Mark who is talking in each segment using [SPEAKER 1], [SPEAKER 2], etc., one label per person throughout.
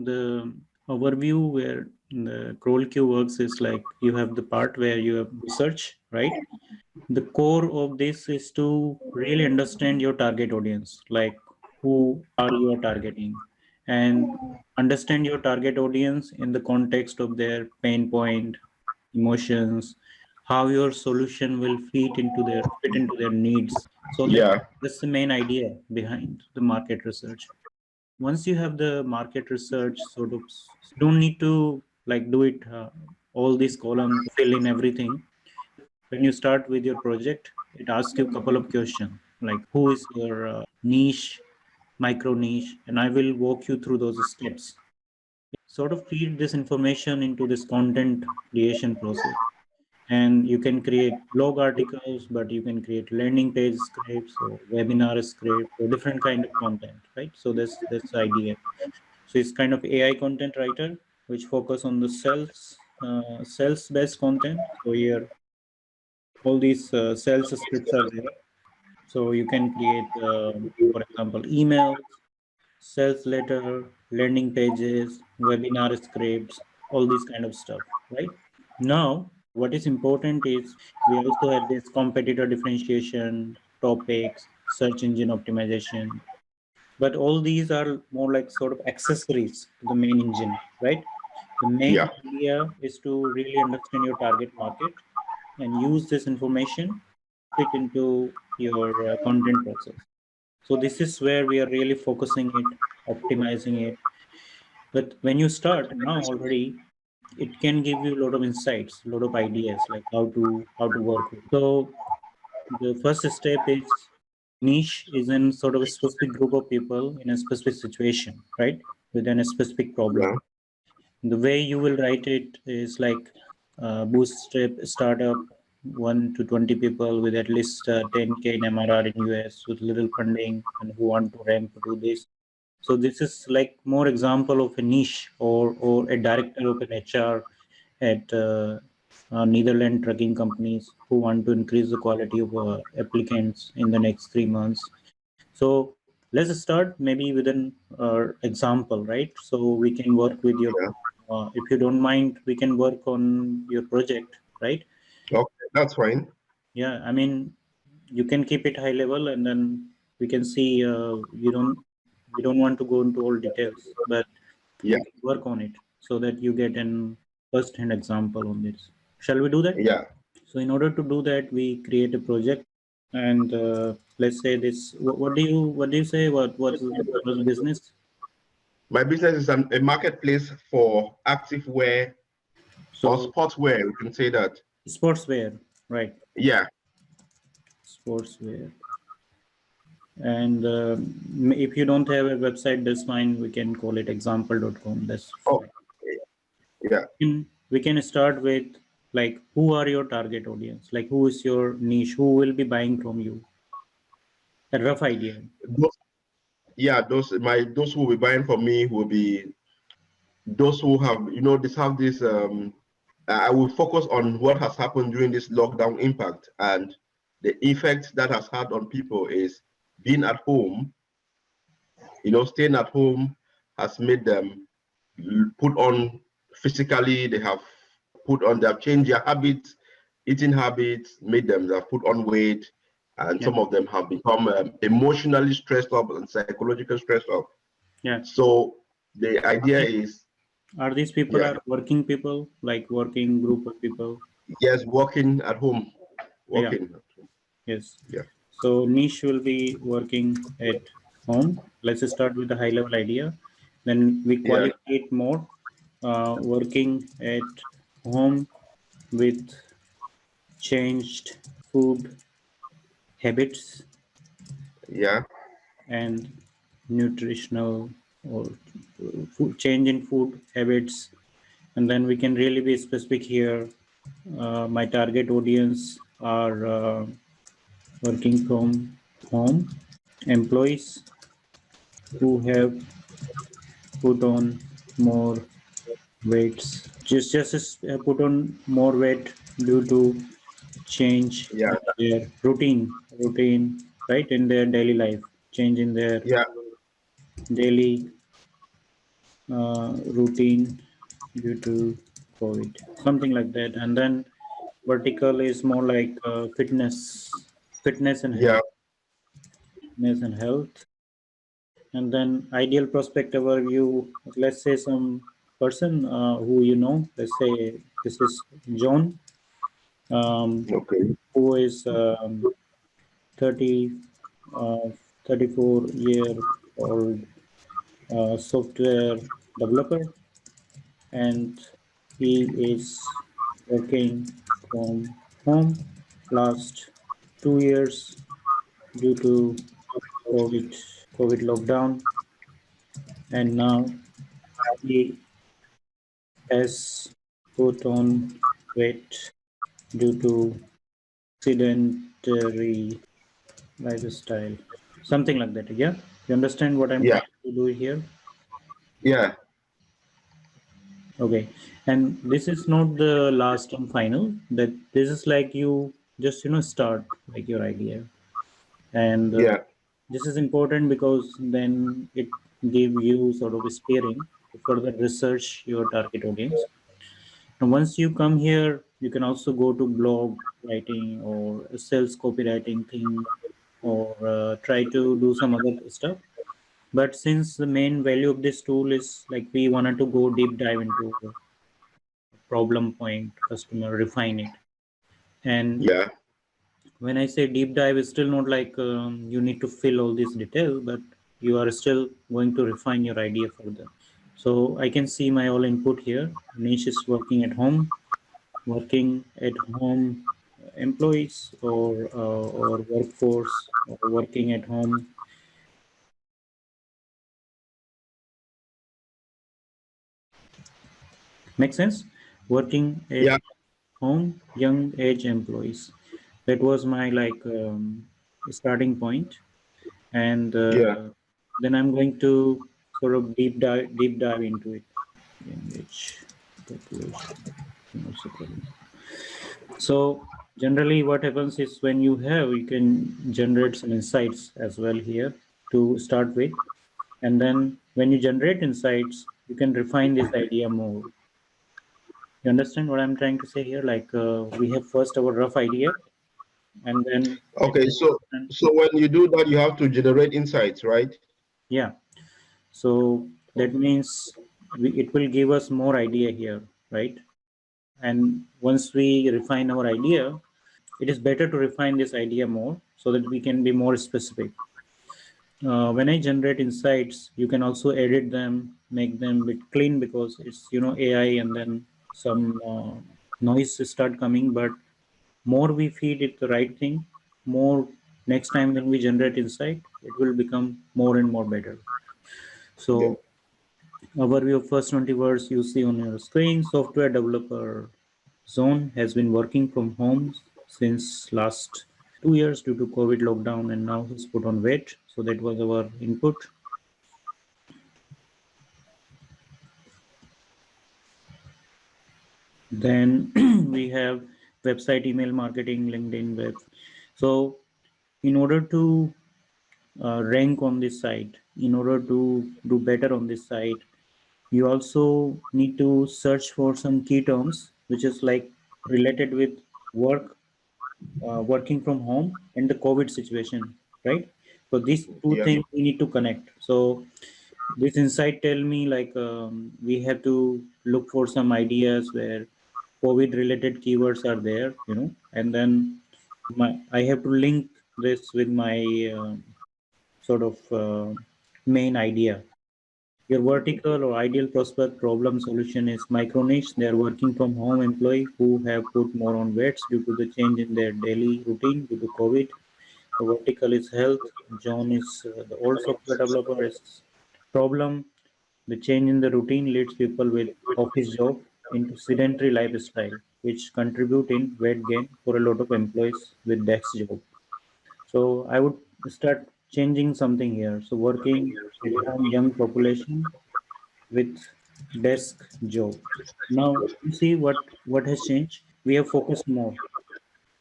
[SPEAKER 1] the overview where the CrawlQ works is like you have the part where you have research, right? The core of this is to really understand your target audience, like who are you targeting, and understand your target audience in the context of their pain point, emotions, how your solution will fit into their needs. So
[SPEAKER 2] Yeah.
[SPEAKER 1] that's the main idea behind the market research. Once you have the market research sort of, you don't need to like do it all these columns, fill in everything. When you start with your project, it asks you a couple of questions like who is your niche, micro niche, and I will walk you through those steps. Sort of feed this information into this content creation process. And you can create blog articles, but you can create landing page scripts or webinar scripts or different kind of content, right? So that's the idea. So it's kind of AI content writer, which focus on the sales based content. So here, all these sales scripts are there. So you can create, for example, emails, sales letter, landing pages, webinar scripts, all these kind of stuff, right? Now, what is important is we also have this competitor differentiation, topics, search engine optimization, but all these are more like sort of accessories to the main engine, right? The main
[SPEAKER 2] Yeah.
[SPEAKER 1] idea is to really understand your target market and use this information fit into your content process. So this is where we are really focusing it, optimizing it. But when you start now already, it can give you a lot of insights, a lot of ideas like how to work with. So the first step is niche is in sort of a specific group of people in a specific situation, right? Within a specific problem.
[SPEAKER 2] Yeah.
[SPEAKER 1] The way you will write it is like bootstrap startup, 1 to 20 people with at least 10K in MRR in US with little funding and who want to ramp to do this. So this is like more example of a niche or a director of an HR at Netherlands trucking companies who want to increase the quality of applicants in the next 3 months. So let's start maybe with an example, right? So we can work with your,
[SPEAKER 2] Yeah.
[SPEAKER 1] if you don't mind, we can work on your project, right?
[SPEAKER 2] Okay, that's fine.
[SPEAKER 1] Yeah, I mean, you can keep it high level, and then we can see. We don't want to go into all details, but
[SPEAKER 2] Yeah.
[SPEAKER 1] we can work on it so that you get an first-hand example on this. Shall we do that?
[SPEAKER 2] Yeah.
[SPEAKER 1] So in order to do that, we create a project, and let's say this. What do you say? What's the business?
[SPEAKER 2] My business is a marketplace for active wear or
[SPEAKER 1] So
[SPEAKER 2] sportswear. We can say that.
[SPEAKER 1] sportswear, right?
[SPEAKER 2] Yeah.
[SPEAKER 1] Sportswear. And if you don't have a website, that's fine. We can call it example.com. That's
[SPEAKER 2] Oh,
[SPEAKER 1] fine.
[SPEAKER 2] yeah.
[SPEAKER 1] We can start with like who are your target audience? Like who is your niche? Who will be buying from you? A rough idea.
[SPEAKER 2] Those, yeah, those who will be buying from me will be those who have, this have this I will focus on what has happened during this lockdown impact, and the effect that has had on people is being at home. Staying at home has made them put on physically, they have changed their habits, eating habits, made them, they have put on weight, and
[SPEAKER 1] Yeah.
[SPEAKER 2] some of them have become emotionally stressed up and psychologically stressed up.
[SPEAKER 1] Yeah.
[SPEAKER 2] So the idea is,
[SPEAKER 1] Are these people
[SPEAKER 2] yeah,
[SPEAKER 1] are working people, like working group of people?
[SPEAKER 2] yes, working at home,
[SPEAKER 1] Yeah.
[SPEAKER 2] working.
[SPEAKER 1] Yes.
[SPEAKER 2] Yeah,
[SPEAKER 1] So niche will be working at home. Let's start with the high level idea. Then we
[SPEAKER 2] yeah,
[SPEAKER 1] qualify it more. Working at home with changed food habits
[SPEAKER 2] yeah,
[SPEAKER 1] and nutritional or food change in food habits. And then we can really be specific here. My target audience are working from home employees who have put on more weights. Just put on more weight due to change
[SPEAKER 2] yeah,
[SPEAKER 1] in their routine, right, in their daily life, change in their
[SPEAKER 2] yeah,
[SPEAKER 1] daily routine due to COVID, something like that. And then vertical is more like fitness and
[SPEAKER 2] Yeah.
[SPEAKER 1] health, fitness and health. And then ideal prospect overview. Let's say some person who you know. Let's say this is John, um,
[SPEAKER 2] Okay.
[SPEAKER 1] who is 30, uh, 34-year old software developer, and he is working from home last 2 years due to COVID COVID lockdown, and now he has put on weight due to sedentary lifestyle, something like that. Yeah, you understand what I'm
[SPEAKER 2] Yeah.
[SPEAKER 1] trying to do here?
[SPEAKER 2] Yeah.
[SPEAKER 1] Okay, and this is not the last and final. That this is like you just start like your idea, and
[SPEAKER 2] Yeah.
[SPEAKER 1] this is important because then it give you sort of a steering to further research your target audience. And once you come here, you can also go to blog writing or a sales copywriting thing, or try to do some other stuff. But since the main value of this tool is like we wanted to go deep dive into problem point, customer, refine it. And
[SPEAKER 2] Yeah.
[SPEAKER 1] when I say deep dive, it's still not like you need to fill all this detail, but you are still going to refine your idea further. So I can see my all input here. Niche is working at home employees or workforce or working at home. Make sense? Working at
[SPEAKER 2] Yeah.
[SPEAKER 1] home, young age employees. That was my like starting point, and
[SPEAKER 2] Yeah.
[SPEAKER 1] then I'm going to sort of deep dive into it. Young age population. Also problem. So generally, what happens is when you can generate some insights as well here to start with, and then when you generate insights, you can refine this idea more. You understand what I'm trying to say here? Like we have first our rough idea, and then it
[SPEAKER 2] Okay.
[SPEAKER 1] will,
[SPEAKER 2] So when you do that, you have to generate insights, right?
[SPEAKER 1] yeah. So that means it will give us more idea here, right? And once we refine our idea, it is better to refine this idea more so that we can be more specific. When I generate insights, you can also edit them, make them bit clean because it's AI, and then some noise start coming. But more we feed it the right thing, more next time when we generate insight, it will become more and more better.
[SPEAKER 2] Yeah.
[SPEAKER 1] So overview of first 20 words you see on your screen. Software developer Zone has been working from home since last 2 years due to COVID lockdown, and now he's put on weight. So that was our input. Then we have website, email marketing, LinkedIn web. So in order to rank on this site, in order to do better on this site, you also need to search for some key terms, which is like related with work, working from home, and the COVID situation, right? So these two
[SPEAKER 2] Yeah.
[SPEAKER 1] things we need to connect. So this insight tell me like we have to look for some ideas where COVID related keywords are there, and then I have to link this with my sort of main idea. Your vertical or ideal prospect problem solution is micro niche. They are working from home employee who have put more on weights due to the change in their daily routine due to COVID. The vertical is health. John is the old software developer is problem. The change in the routine leads people with office job into sedentary lifestyle, which contribute in weight gain for a lot of employees with desk job. So I would start changing something here. So working at home young population with desk job. Now you see what has changed. We have focused more.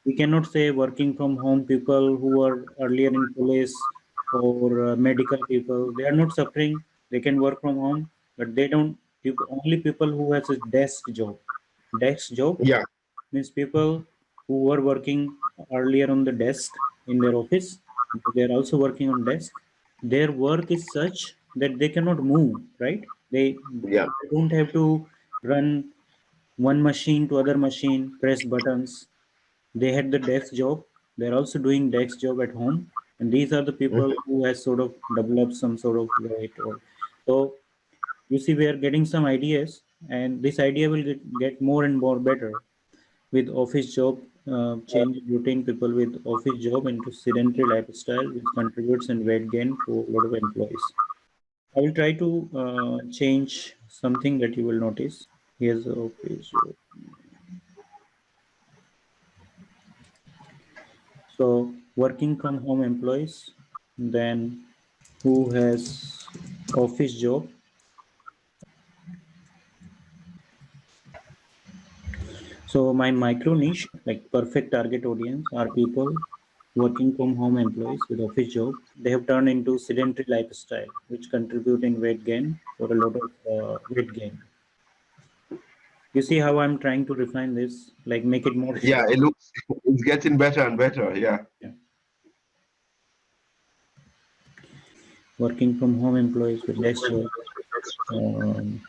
[SPEAKER 1] We cannot say working from home people who were earlier in police or medical people. They are not suffering. They can work from home. but they don't. Only people who has a desk job. Desk job
[SPEAKER 2] Yeah.
[SPEAKER 1] means people who were working earlier on the desk in their office. They are also working on desk. Their work is such that they cannot move. Right?
[SPEAKER 2] Yeah.
[SPEAKER 1] They don't have to run one machine to other machine, press buttons. They had the desk job. They're also doing desk job at home, and these are the people
[SPEAKER 2] Mhm.
[SPEAKER 1] who has sort of developed some sort of weight. Or so you see, we are getting some ideas, and this idea will get more and more better with office job. Change routine people with office job into sedentary lifestyle, which contributes in weight gain for a lot of employees. I will try to change something that you will notice. Here's the office job. So working from home employees, then who has office job. So my micro niche, like perfect target audience, are people working from home employees with office job. They have turned into sedentary lifestyle, which contribute in weight gain for a lot of weight gain. You see how I'm trying to refine this, like make it more
[SPEAKER 2] Yeah,
[SPEAKER 1] sharp.
[SPEAKER 2] it looks it's getting better and better. Yeah.
[SPEAKER 1] Yeah. Working from home employees with desk job, um,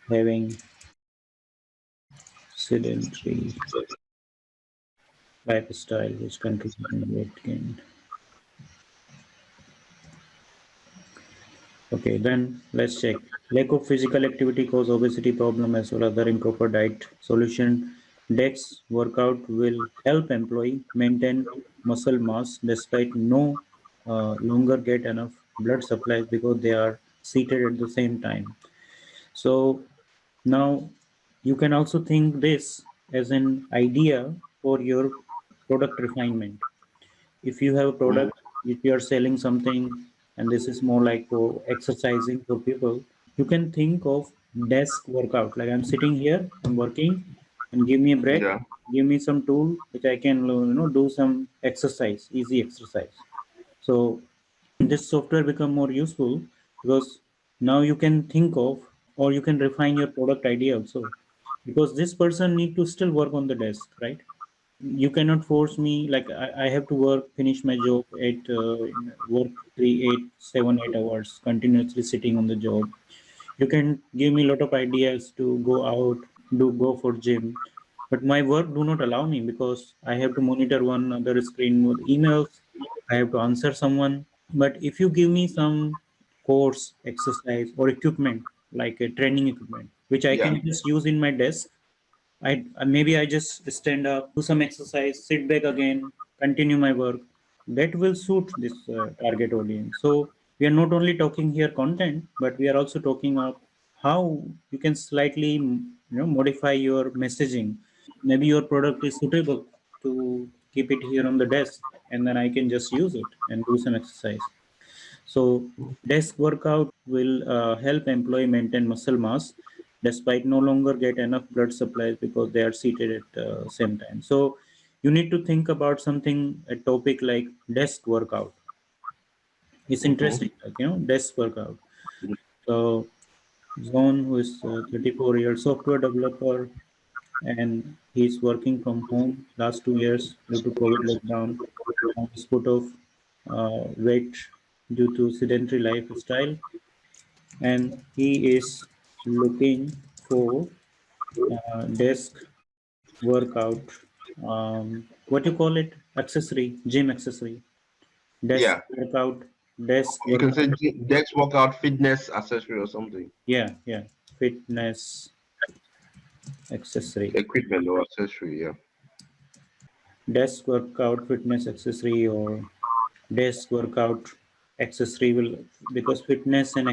[SPEAKER 1] having sedentary lifestyle, which contribute in weight gain. Okay, then let's check. Lack of physical activity cause obesity problem as well as other improper diet. Solution: DEX workout will help employee maintain muscle mass despite no longer get enough blood supplies because they are seated at the same time. So now you can also think this as an idea for your product refinement. If you have a
[SPEAKER 2] Mhm.
[SPEAKER 1] product, if you are selling something, and this is more like for exercising for people, you can think of desk workout. Like I'm sitting here, I'm working, and give me a break,
[SPEAKER 2] Yeah.
[SPEAKER 1] give me some tool which I can do some exercise, easy exercise. So this software become more useful because now you can think of, or you can refine your product idea also, because this person need to still work on the desk, right? You cannot force me, like I have to work, finish my job at work 3 8 7 8 hours continuously sitting on the job. You can give me a lot of ideas to go out, do go for gym, but my work do not allow me because I have to monitor one other screen with emails. I have to answer someone. But if you give me some course exercise or equipment, like a training equipment which I
[SPEAKER 2] Yeah.
[SPEAKER 1] can just use in my desk, maybe I just stand up, do some exercise, sit back again, continue my work. That will suit this target audience. So we are not only talking here content, but we are also talking about how you can slightly, modify your messaging. Maybe your product is suitable to keep it here on the desk, and then I can just use it and do some exercise. So desk workout will help employee maintain muscle mass despite no longer get enough blood supplies because they are seated at same time. So you need to think about something, a topic like desk workout. It's
[SPEAKER 2] Mhm.
[SPEAKER 1] interesting, like, desk workout. So Zone, who is 34 years software developer, and he's working from home last 2 years due to COVID lockdown. He's put off weight due to sedentary lifestyle, and he is looking for desk workout, what you call it, accessory, gym accessory, desk
[SPEAKER 2] Yeah.
[SPEAKER 1] workout, desk
[SPEAKER 2] You can say
[SPEAKER 1] workout.
[SPEAKER 2] Dex workout fitness accessory or something.
[SPEAKER 1] Yeah, yeah, fitness accessory,
[SPEAKER 2] Equipment or accessory. Yeah.
[SPEAKER 1] desk workout fitness accessory, or desk workout accessory will, because fitness and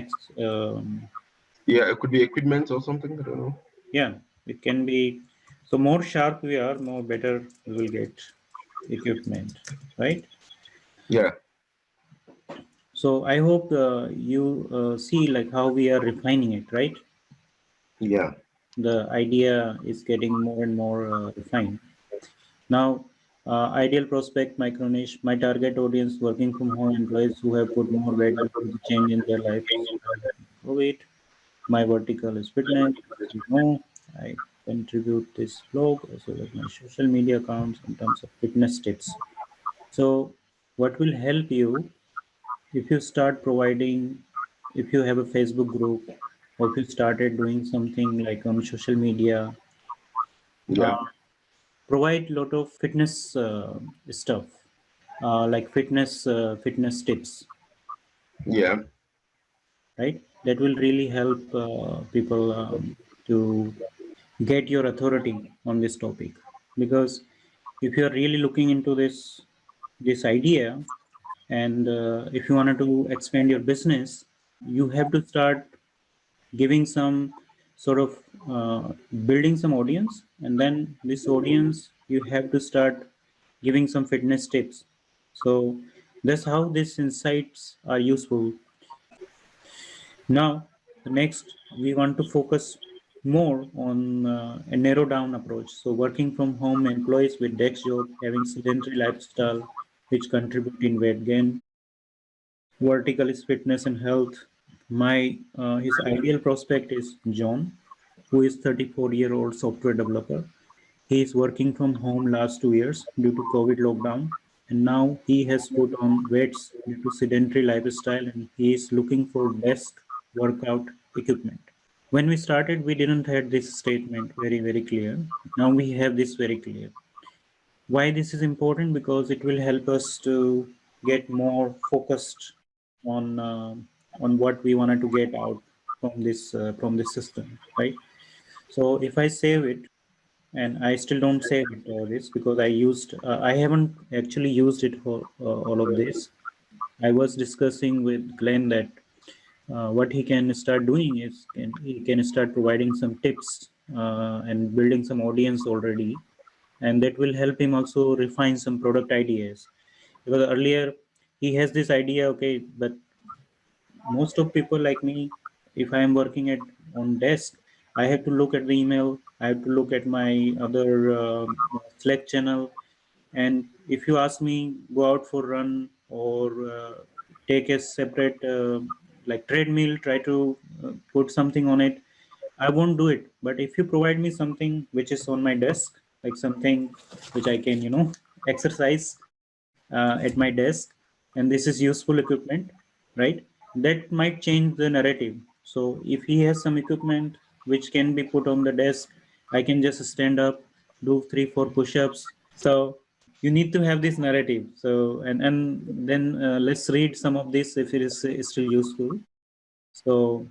[SPEAKER 2] Yeah. It could be equipment or something. I don't know.
[SPEAKER 1] yeah, it can be. So more sharp we are, more better we will get equipment, right?
[SPEAKER 2] Yeah.
[SPEAKER 1] So I hope you see like how we are refining it, right?
[SPEAKER 2] Yeah.
[SPEAKER 1] The idea is getting more and more refined. Now, ideal prospect, micro niche, my target audience, working from home employees who have put more weight because of the change in their life. Oh, wait. My vertical is fitness. You know, I contribute this blog as well as my social media accounts in terms of fitness tips. So, what will help you if you start providing, if you have a Facebook group, or if you started doing something like on social media, uh,
[SPEAKER 2] Yeah.
[SPEAKER 1] provide a lot of fitness stuff, like fitness tips,
[SPEAKER 2] Yeah.
[SPEAKER 1] right? That will really help people to get your authority on this topic. Because if you are really looking into this idea, and if you wanted to expand your business, you have to start giving some sort of building some audience, and then this audience you have to start giving some fitness tips. So that's how these insights are useful. Now, the next, we want to focus more on a narrow down approach. So, working from home employees with desk job, having sedentary lifestyle, which contribute in weight gain. Vertical is fitness and health. My his ideal prospect is John, who is 34-year-old software developer. He is working from home last 2 years due to COVID lockdown, and now he has put on weights due to sedentary lifestyle, and he is looking for desk workout equipment. When we started, we didn't have this statement very clear. Now we have this very clear. Why this is important? Because it will help us to get more focused on what we wanted to get out from this system, right? So if I save it, and I still don't save it this because I haven't actually used it for all of this. I was discussing with Glen that what he can start doing is he can start providing some tips and building some audience already, and that will help him also refine some product ideas. Because earlier he has this idea, okay, but most of people like me, if I am working at on desk, I have to look at the email, I have to look at my other Slack channel, and if you ask me go out for run or take a separate like treadmill, try to put something on it, I won't do it. But if you provide me something which is on my desk, like something which I can exercise at my desk, and this is useful equipment, right? That might change the narrative. So if he has some equipment which can be put on the desk, I can just stand up, do 3 4 push-ups. So you need to have this narrative. So and then let's read some of this if it is still useful. So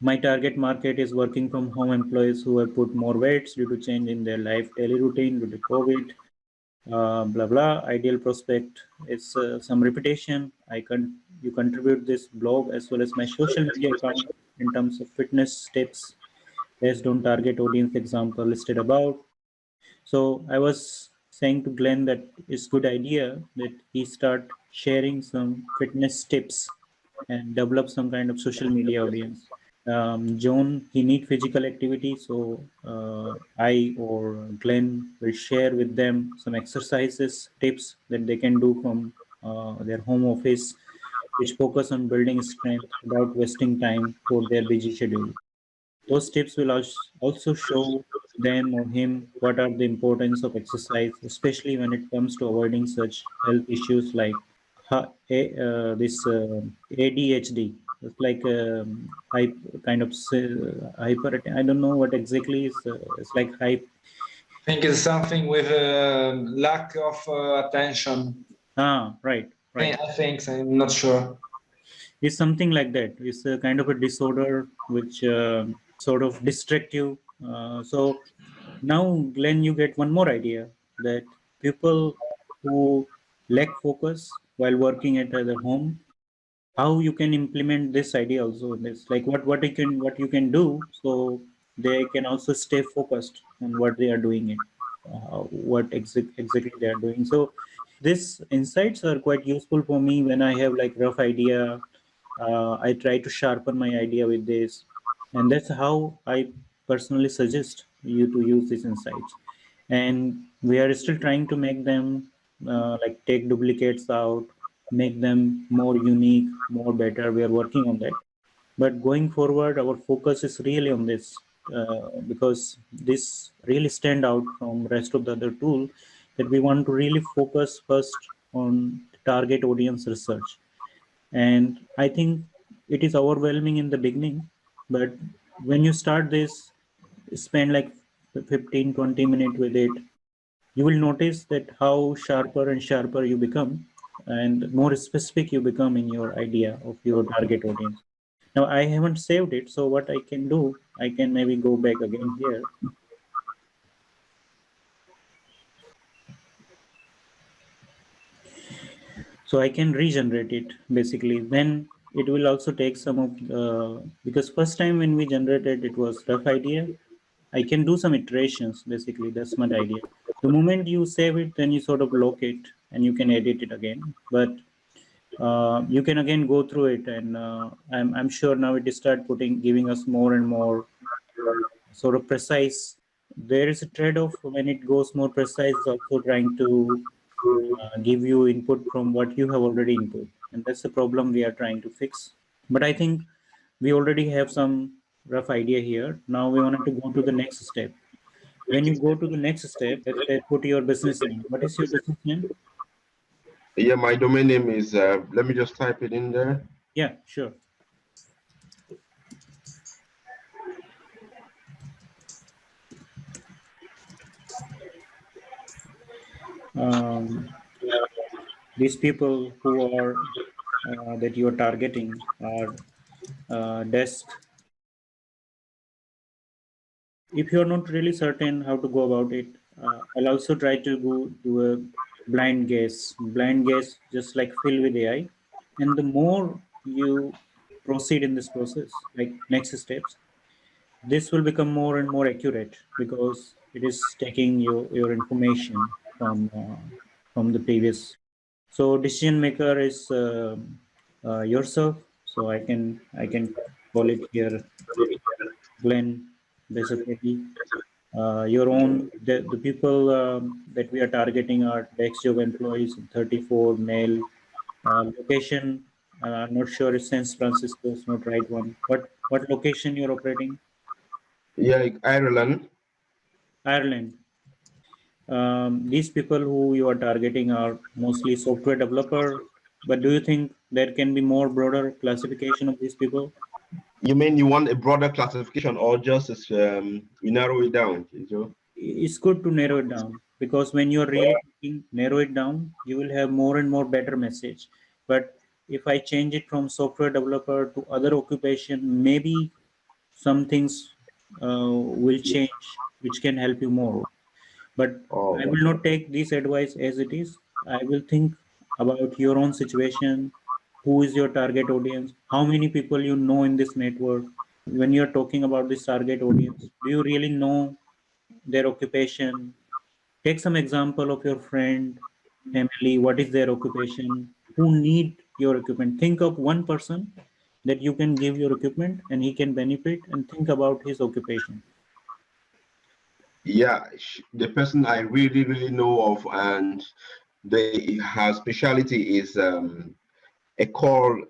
[SPEAKER 1] my target market is working from home employees who have put more weights due to change in their life daily routine due to COVID, blah blah. Ideal prospect is some reputation. You contribute this blog as well as my social media account in terms of fitness tips based on target audience example listed above. So I was saying to Glenn that it's good idea that he start sharing some fitness tips and develop some kind of social media audience. John, he need physical activity, so I or Glenn will share with them some exercises, tips that they can do from their home office, which focus on building strength without wasting time for their busy schedule. Those tips will also show them or him what are the importance of exercise, especially when it comes to avoiding such health issues like this ADHD. It's like kind of hyper. I don't know what exactly is. It's like hype.
[SPEAKER 3] I think it's something with lack of attention.
[SPEAKER 1] Ah, right, right.
[SPEAKER 3] I think so, I'm not sure.
[SPEAKER 1] It's something like that. It's a kind of a disorder which sort of distract you. So now, Glenn, you get one more idea that people who lack focus while working at their home, how you can implement this idea also in this, like what you can do so they can also stay focused on what they are doing it, exactly they are doing. So these insights are quite useful for me when I have like rough idea. I try to sharpen my idea with this, and that's how I personally suggest you to use these insights. And we are still trying to make them like take duplicates out, make them more unique, more better. We are working on that. But going forward, our focus is really on this, because this really stand out from rest of the other tool, that we want to really focus first on target audience research. And I think it is overwhelming in the beginning, but when you start this, spend like 15-20 minutes with it, you will notice that how sharper and sharper you become and more specific you become in your idea of your target audience. Now I haven't saved it, so what I can do, I can maybe go back again here. So I can regenerate it basically. Then it will also take some of because first time when we generated it was rough idea. I can do some iterations basically. That's my idea. The moment you save it, then you sort of lock it and you can edit it again. But you can again go through it, and I'm sure now it is start giving us more and more sort of precise. There is a trade-off when it goes more precise. It's also trying to give you input from what you have already input, and that's the problem we are trying to fix. But I think we already have some rough idea here. Now we wanted to go to the next step. When you go to the next step, let's say put your business name. What is your business name?
[SPEAKER 2] Yeah, my domain name is, let me just type it in there.
[SPEAKER 1] Yeah, sure. Um, these people who are that you are targeting are desk. If you're not really certain how to go about it, I'll also try to go do a blind guess. Blind guess, just like fill with AI. And the more you proceed in this process, like next steps, this will become more and more accurate because it is taking your information from the previous. So decision maker is yourself. So I can call it here Glen, basically. Your own the people that we are targeting are desk job employees, 34 male. Location, I'm not sure if San Francisco is not right one. What location you're operating?
[SPEAKER 2] Yeah, Ireland.
[SPEAKER 1] Ireland. These people who you are targeting are mostly software developer, but do you think there can be more broader classification of these people?
[SPEAKER 2] You mean you want a broader classification or just we narrow it down?
[SPEAKER 1] It's good to narrow it down, because when you're really narrow it down, you will have more and more better message. But if I change it from software developer to other occupation, maybe some things will change, which can help you more. But I
[SPEAKER 2] Oh,
[SPEAKER 1] will not take this advice as it is. I will think about your own situation. Who is your target audience? How many people you know in this network? When you're talking about this target audience, do you really know their occupation? Take some example of your friend, family. What is their occupation? Who need your equipment? Think of one person that you can give your equipment and he can benefit, and think about his occupation.
[SPEAKER 2] yeah. The person I really, really know of, and her specialty is a call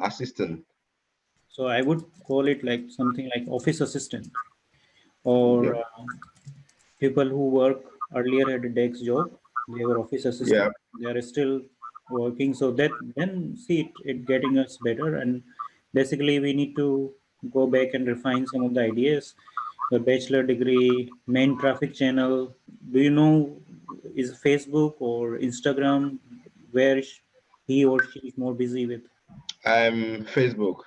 [SPEAKER 2] assistant.
[SPEAKER 1] So I would call it like something like office assistant, or
[SPEAKER 2] Yep.
[SPEAKER 1] people who work earlier had a desk job. They were office
[SPEAKER 2] Yeah.
[SPEAKER 1] assistant. They are still working. So that then see it getting us better. And basically we need to go back and refine some of the ideas. The bachelor degree, main traffic channel. Do you know, is Facebook or Instagram where he or she is more busy with?
[SPEAKER 2] Facebook.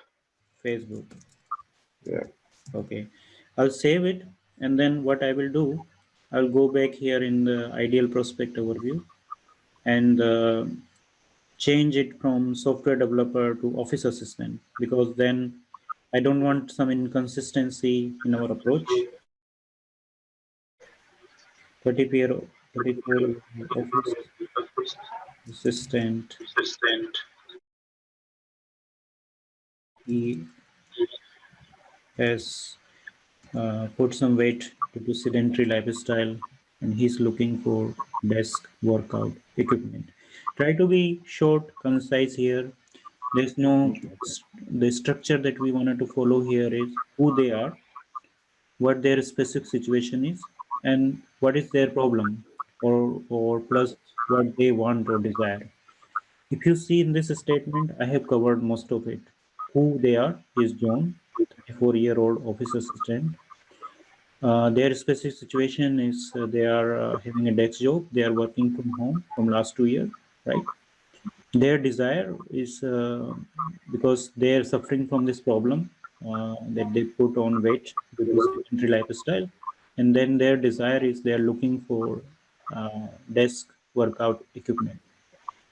[SPEAKER 1] Facebook.
[SPEAKER 2] Yeah.
[SPEAKER 1] Okay, I'll save it, and then what I will do, I'll go back here in the ideal prospect overview and change it from software developer to office assistant, because then I don't want some inconsistency in our approach. 34 office assistant. He has put some weight due to sedentary lifestyle, and he's looking for desk workout equipment. Try to be short, concise here. There's no the structure that we wanted to follow here is who they are, what their specific situation is, and what is their problem, or plus what they want or desire. If you see in this statement, I have covered most of it. Who they are is John, 34-year-old office assistant. Their specific situation is they are having a desk job. They are working from home from last 2 years, right? Their desire is because they are suffering from this problem that they put on weight due to sedentary lifestyle, and then their desire is they are looking for desk workout equipment.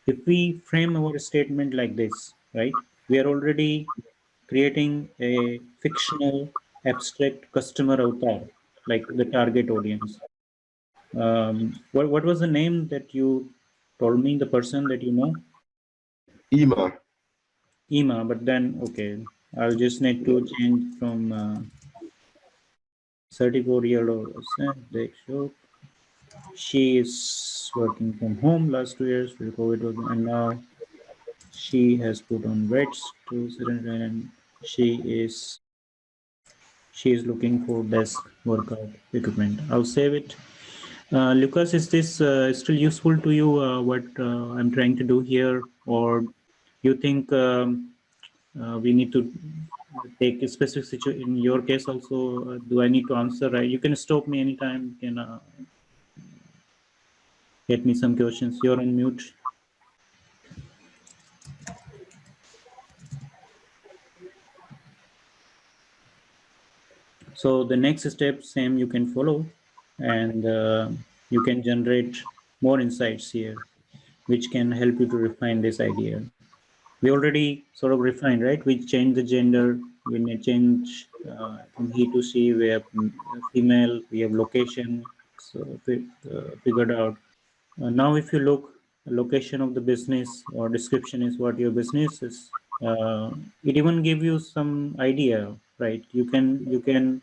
[SPEAKER 1] If we frame our statement like this, right, we are already creating a fictional, abstract customer avatar, like the target audience. What was the name that you told me, the person that you know?
[SPEAKER 2] Ima.
[SPEAKER 1] Ema, but then, okay, I'll just need to change from 34-year-old person. They show she is working from home last 2 years with COVID, and now she has put on weights to certain, and she is looking for desk workout equipment. I'll save it. Lucas, is this still useful to you? What I'm trying to do here, or you think we need to take a specific situation? In your case, also, do I need to answer? Right? You can stop me anytime. You can get me some questions. You're on mute. So the next step, same you can follow, and you can generate more insights here, which can help you to refine this idea. We already sort of refined, right? We changed the gender. We may change from he to she. We have female. We have location. So figured out. Now, if you look, location of the business or description is what your business is. It even give you some idea, right? You can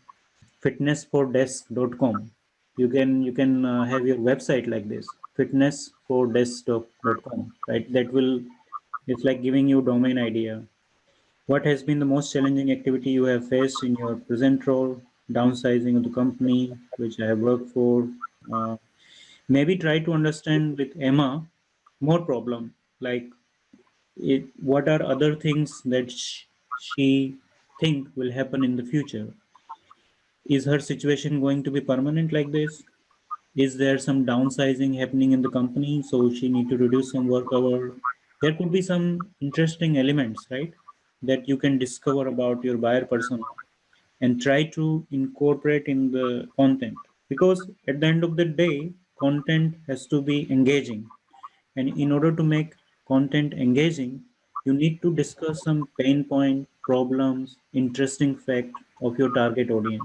[SPEAKER 1] fitnessfordesk.com. You can have your website like this, fitnessfordesk.com, right? That will, it's like giving you domain idea. What has been the most challenging activity you have faced in your present role? Downsizing of the company which I have worked for. Uh, Maybe try to understand with Emma more problem, like what are other things that she think will happen in the future. Is her situation going to be permanent like this? Is there some downsizing happening in the company, so she need to reduce some work hour? There could be some interesting elements, right, that you can discover about your buyer persona and try to incorporate in the content, because at the end of the day, content has to be engaging, and in order to make content engaging, you need to discuss some pain point, problems, interesting fact of your target audience.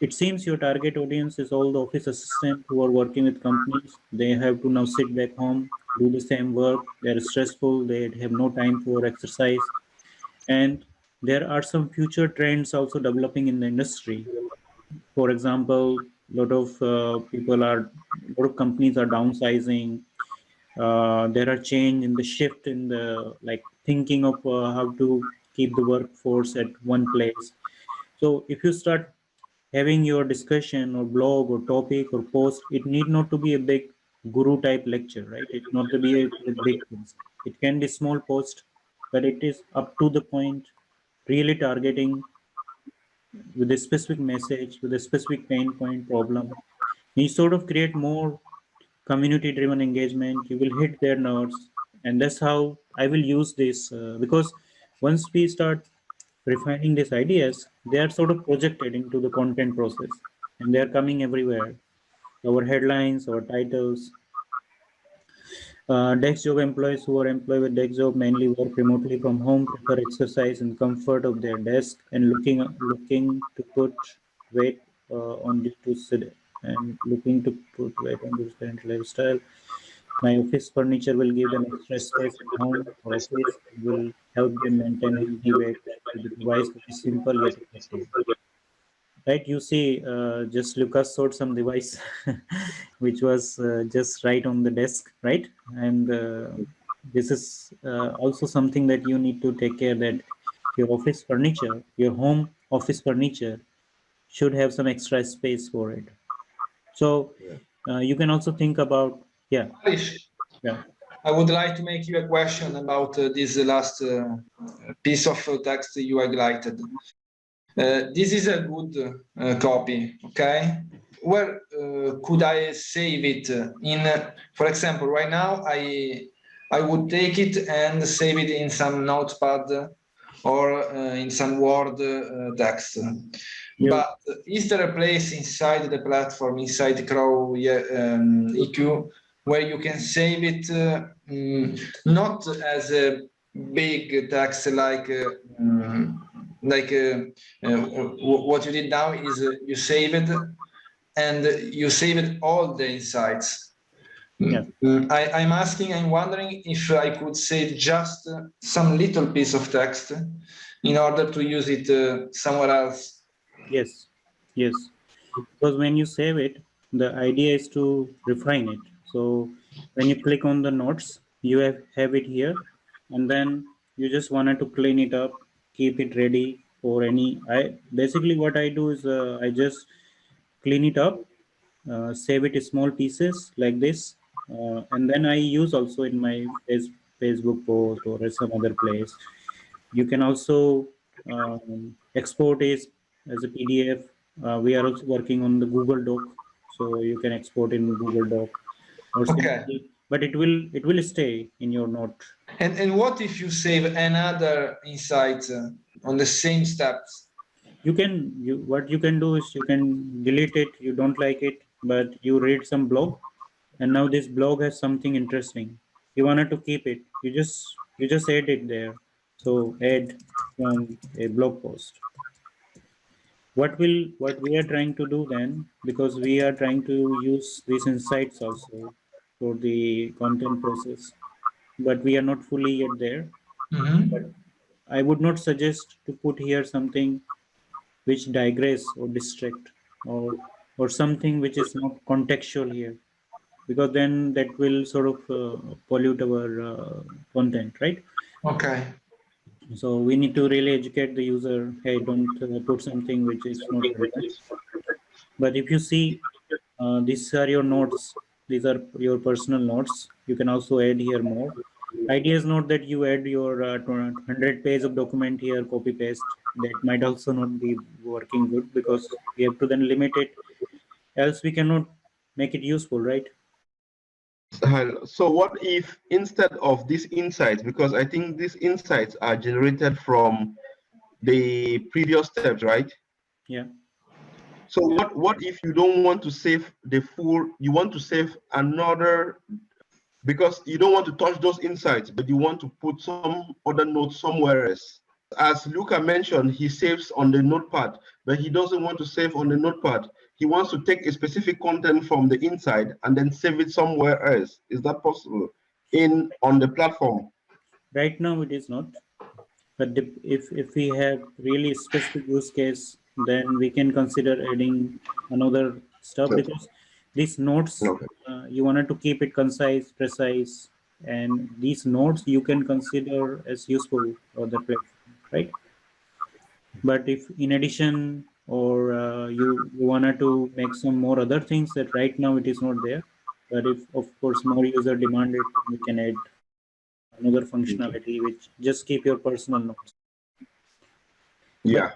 [SPEAKER 1] It seems your target audience is all the office assistants who are working with companies. They have to now sit back home, do the same work. They're stressful. They have no time for exercise. And there are some future trends also developing in the industry. For example, a lot of companies are downsizing. There are change in the shift in the like thinking of how to keep the workforce at one place. So if you start having your discussion or blog or topic or post, it need not to be a big guru type lecture, right? It not to be a big post. It can be small post, but it is up to the point, really targeting with a specific message, with a specific pain point problem. You sort of create more community driven engagement. You will hit their notes, and that's how I will use this because once we start refining these ideas, they are sort of projected into the content process, and they are coming everywhere. Our headlines, our titles. Desk job employees who are employed with desk job mainly work remotely from home, prefer exercise in comfort of their desk, and looking to put weight on due to and looking to put weight on this current lifestyle. My office furniture will give them extra space at home or office. It will help them maintain healthy weight with a device that is simple yet effective. Right, you see, just Lucas showed some device which was just right on the desk, right? And this is also something that you need to take care, that your office furniture, your home office furniture should have some extra space for it. So
[SPEAKER 2] Yeah.
[SPEAKER 1] you can also think about, yeah,
[SPEAKER 3] Alish,
[SPEAKER 1] yeah,
[SPEAKER 3] I would like to make you a question about this last piece of text you highlighted. This is a good copy, okay? Where could I save it in? For example, right now I would take it and save it in some notepad or in some Word text.
[SPEAKER 1] you,
[SPEAKER 3] But is there a place inside the platform, inside Crow EQ, where you can save it not as a big text what you did now is you save it and you save it all the insights.
[SPEAKER 1] yeah.
[SPEAKER 3] I'm wondering if I could save just some little piece of text in order to use it somewhere else.
[SPEAKER 1] Yes, yes. Because when you save it, the idea is to refine it. So when you click on the notes, you have it here, and then you just wanted to clean it up, keep it ready for any. I basically what I do is I just clean it up, save it in small pieces like this, and then I use also in my Facebook post or at some other place. You can also export it as a PDF. We are also working on the Google Doc, so you can export in Google Doc or
[SPEAKER 3] Okay.
[SPEAKER 1] simply, but it will stay in your note.
[SPEAKER 3] And what if you save another insight on the same steps?
[SPEAKER 1] You can what you can do is you can delete it. You don't like it, but you read some blog, and now this blog has something interesting. You wanted to keep it. You just add it there. So add from a blog post. What we are trying to do then, because we are trying to use these insights also for the content process, but we are not fully yet there. But
[SPEAKER 3] Mhm.
[SPEAKER 1] I would not suggest to put here something which digress or distract, or something which is not contextual here, because then that will sort of pollute our content, right?
[SPEAKER 3] Okay.
[SPEAKER 1] So we need to really educate the user, hey, don't put something which is not relevant. But if you see, these are your notes. These are your personal notes. You can also add here more. Idea is not that you add your 100 page of document here, copy paste. That might also not be working good, because we have to then limit it. Else we cannot make it useful, right?
[SPEAKER 2] So what if instead of these insights, because I think these insights are generated from the previous steps, right?
[SPEAKER 1] Yeah.
[SPEAKER 2] So what if you don't want to save the full, you want to save another, because you don't want to touch those insights, but you want to put some other notes somewhere else. As Luca mentioned, he saves on the notepad, but he doesn't want to save on the notepad. He wants to take a specific content from the inside and then save it somewhere else. Is that possible in on the platform?
[SPEAKER 1] Right now it is not. But if we have really specific use case, then we can consider adding another stuff,
[SPEAKER 2] Okay.
[SPEAKER 1] because these notes,
[SPEAKER 2] Okay.
[SPEAKER 1] you wanted to keep it concise, precise, and these notes you can consider as useful for the platform, right? But if in addition, or you wanted to make some more other things that right now it is not there, but if of course more user demand it, we can add another
[SPEAKER 2] Okay.
[SPEAKER 1] functionality which just keep your personal notes. But
[SPEAKER 2] Yeah.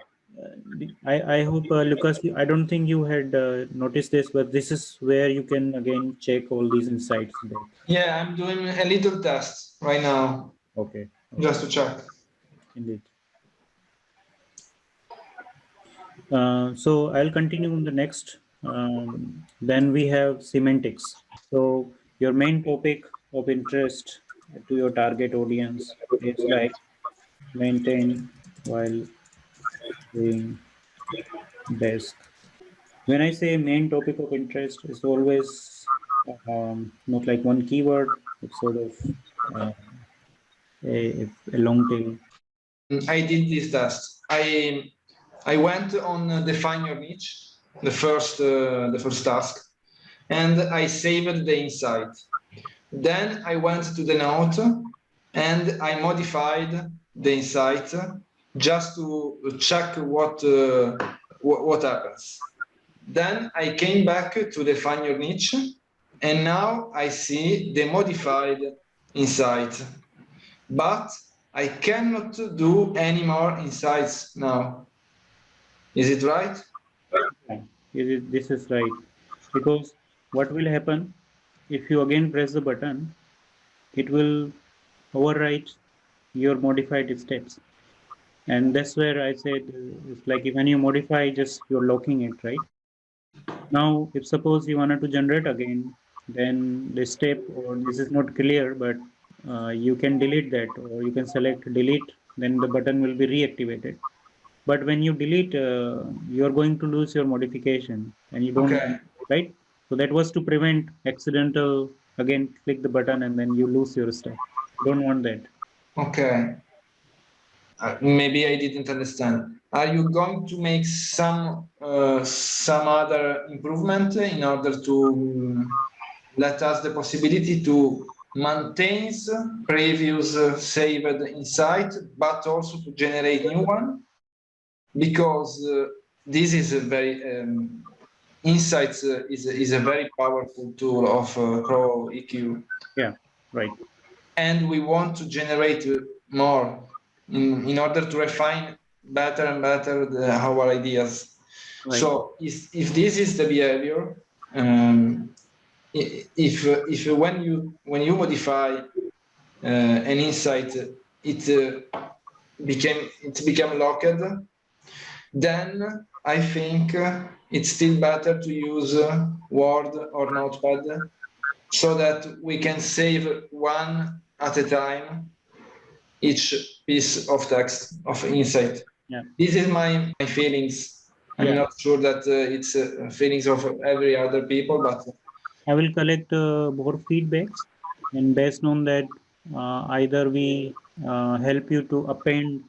[SPEAKER 1] I hope, Lucas, I don't think you had noticed this, but this is where you can again check all these insights back.
[SPEAKER 3] Yeah, I'm doing a little test right now
[SPEAKER 1] Okay, okay,
[SPEAKER 3] just to check.
[SPEAKER 1] indeed. So I'll continue on the next. Then we have semantics. So your main topic of interest to your target audience is like maintain while doing best. When I say main topic of interest, it's always not like one keyword. It's sort of uh, a long tail.
[SPEAKER 3] I did this test. I went on define your niche, the first task, and I saved the insight. Then I went to the note and I modified the insight just to check what happens. Then I came back to define your niche, and now I see the modified insight. But I cannot do any more insights now. Is it right?
[SPEAKER 1] Yeah, this is right. Because what will happen if you again press the button, it will overwrite your modified steps. And that's where I said it's like when you modify, just you're locking it, right? Now, if suppose you wanted to generate again, then the step or this is not clear, but you can delete that or you can select delete, then the button will be reactivated. But when you delete, you're going to lose your modification and you don't
[SPEAKER 3] Okay.
[SPEAKER 1] want, right? So that was to prevent accidental, again, click the button and then you lose your stuff. You don't want that.
[SPEAKER 3] Okay. Maybe I didn't understand. Are you going to make some other improvement in order to let us the possibility to maintain previous saved insight, but also to generate new one? Because this is a very insights is a very powerful tool of CrawlQ,
[SPEAKER 1] Yeah, right.
[SPEAKER 3] and we want to generate more in order to refine better and better our ideas.
[SPEAKER 1] Right.
[SPEAKER 3] So if this is the behavior, if when you modify an insight, it became locked, then I think it's still better to use Word or Notepad so that we can save one at a time each piece of text of insight.
[SPEAKER 1] Yeah.
[SPEAKER 3] This is my feelings. I'm
[SPEAKER 1] Yeah.
[SPEAKER 3] not sure that it's feelings of every other people, but
[SPEAKER 1] I will collect more feedbacks, and based on that, either we help you to append.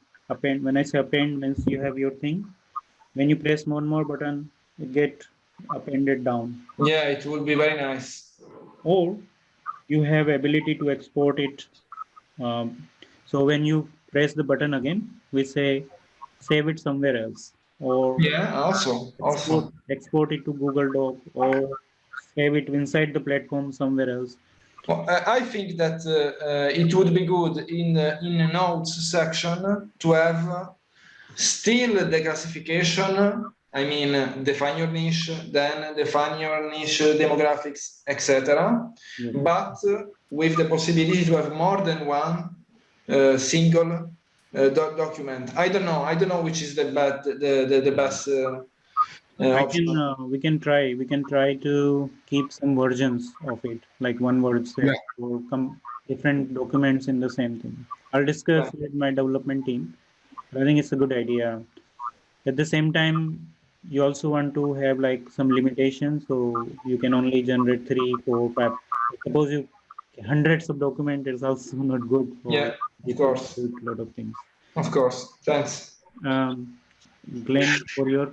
[SPEAKER 1] When I say append, means you have your thing. When you press more button, it get appended down.
[SPEAKER 3] yeah, it would be very nice.
[SPEAKER 1] Or you have ability to export it. Um, so when you press the button again, we say save it somewhere else, or
[SPEAKER 3] Yeah, also.
[SPEAKER 1] export it to Google Doc, or save it inside the platform somewhere else.
[SPEAKER 3] Well, I think that it would be good in a notes section to have still the classification. I mean, define your niche, then define your niche demographics, etc.
[SPEAKER 1] Yeah.
[SPEAKER 3] But with the possibility to have more than one single document. I don't know. I don't know which is the best option.
[SPEAKER 1] We can try to keep some versions of it, like one word
[SPEAKER 3] Yeah.
[SPEAKER 1] set or come different documents in the same thing. I'll discuss with my development team. But I think it's a good idea. At the same time, you also want to have like some limitations, so you can only generate 3, 4, 5. Suppose you hundreds of documents is also not good for
[SPEAKER 3] Yeah, of
[SPEAKER 1] people
[SPEAKER 3] course.
[SPEAKER 1] to do a lot of things.
[SPEAKER 3] Of course. Thanks.
[SPEAKER 1] Um, Glenn, for your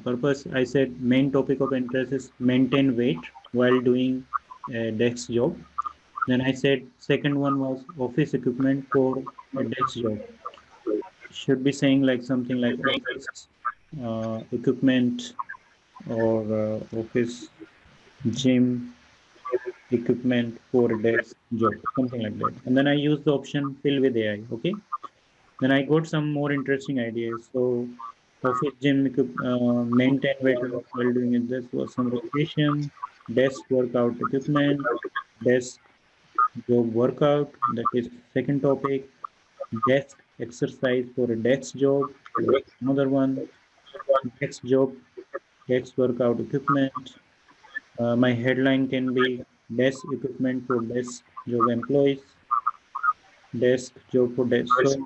[SPEAKER 1] purpose, I said main topic of interest is maintain weight while doing a desk job. Then I said second one was office equipment for a desk job. Should be saying like something like office equipment or office gym equipment for a desk job, something like that. And then I use the option fill with AI. Okay. Then I got some more interesting ideas. So office gym maintain weight loss while doing it. This was some rotation, desk workout equipment, desk job workout. That is second topic. Desk exercise for a desk job. That's another one. Desk job, desk workout equipment. My headline can be desk equipment for desk job employees, desk job for desk. So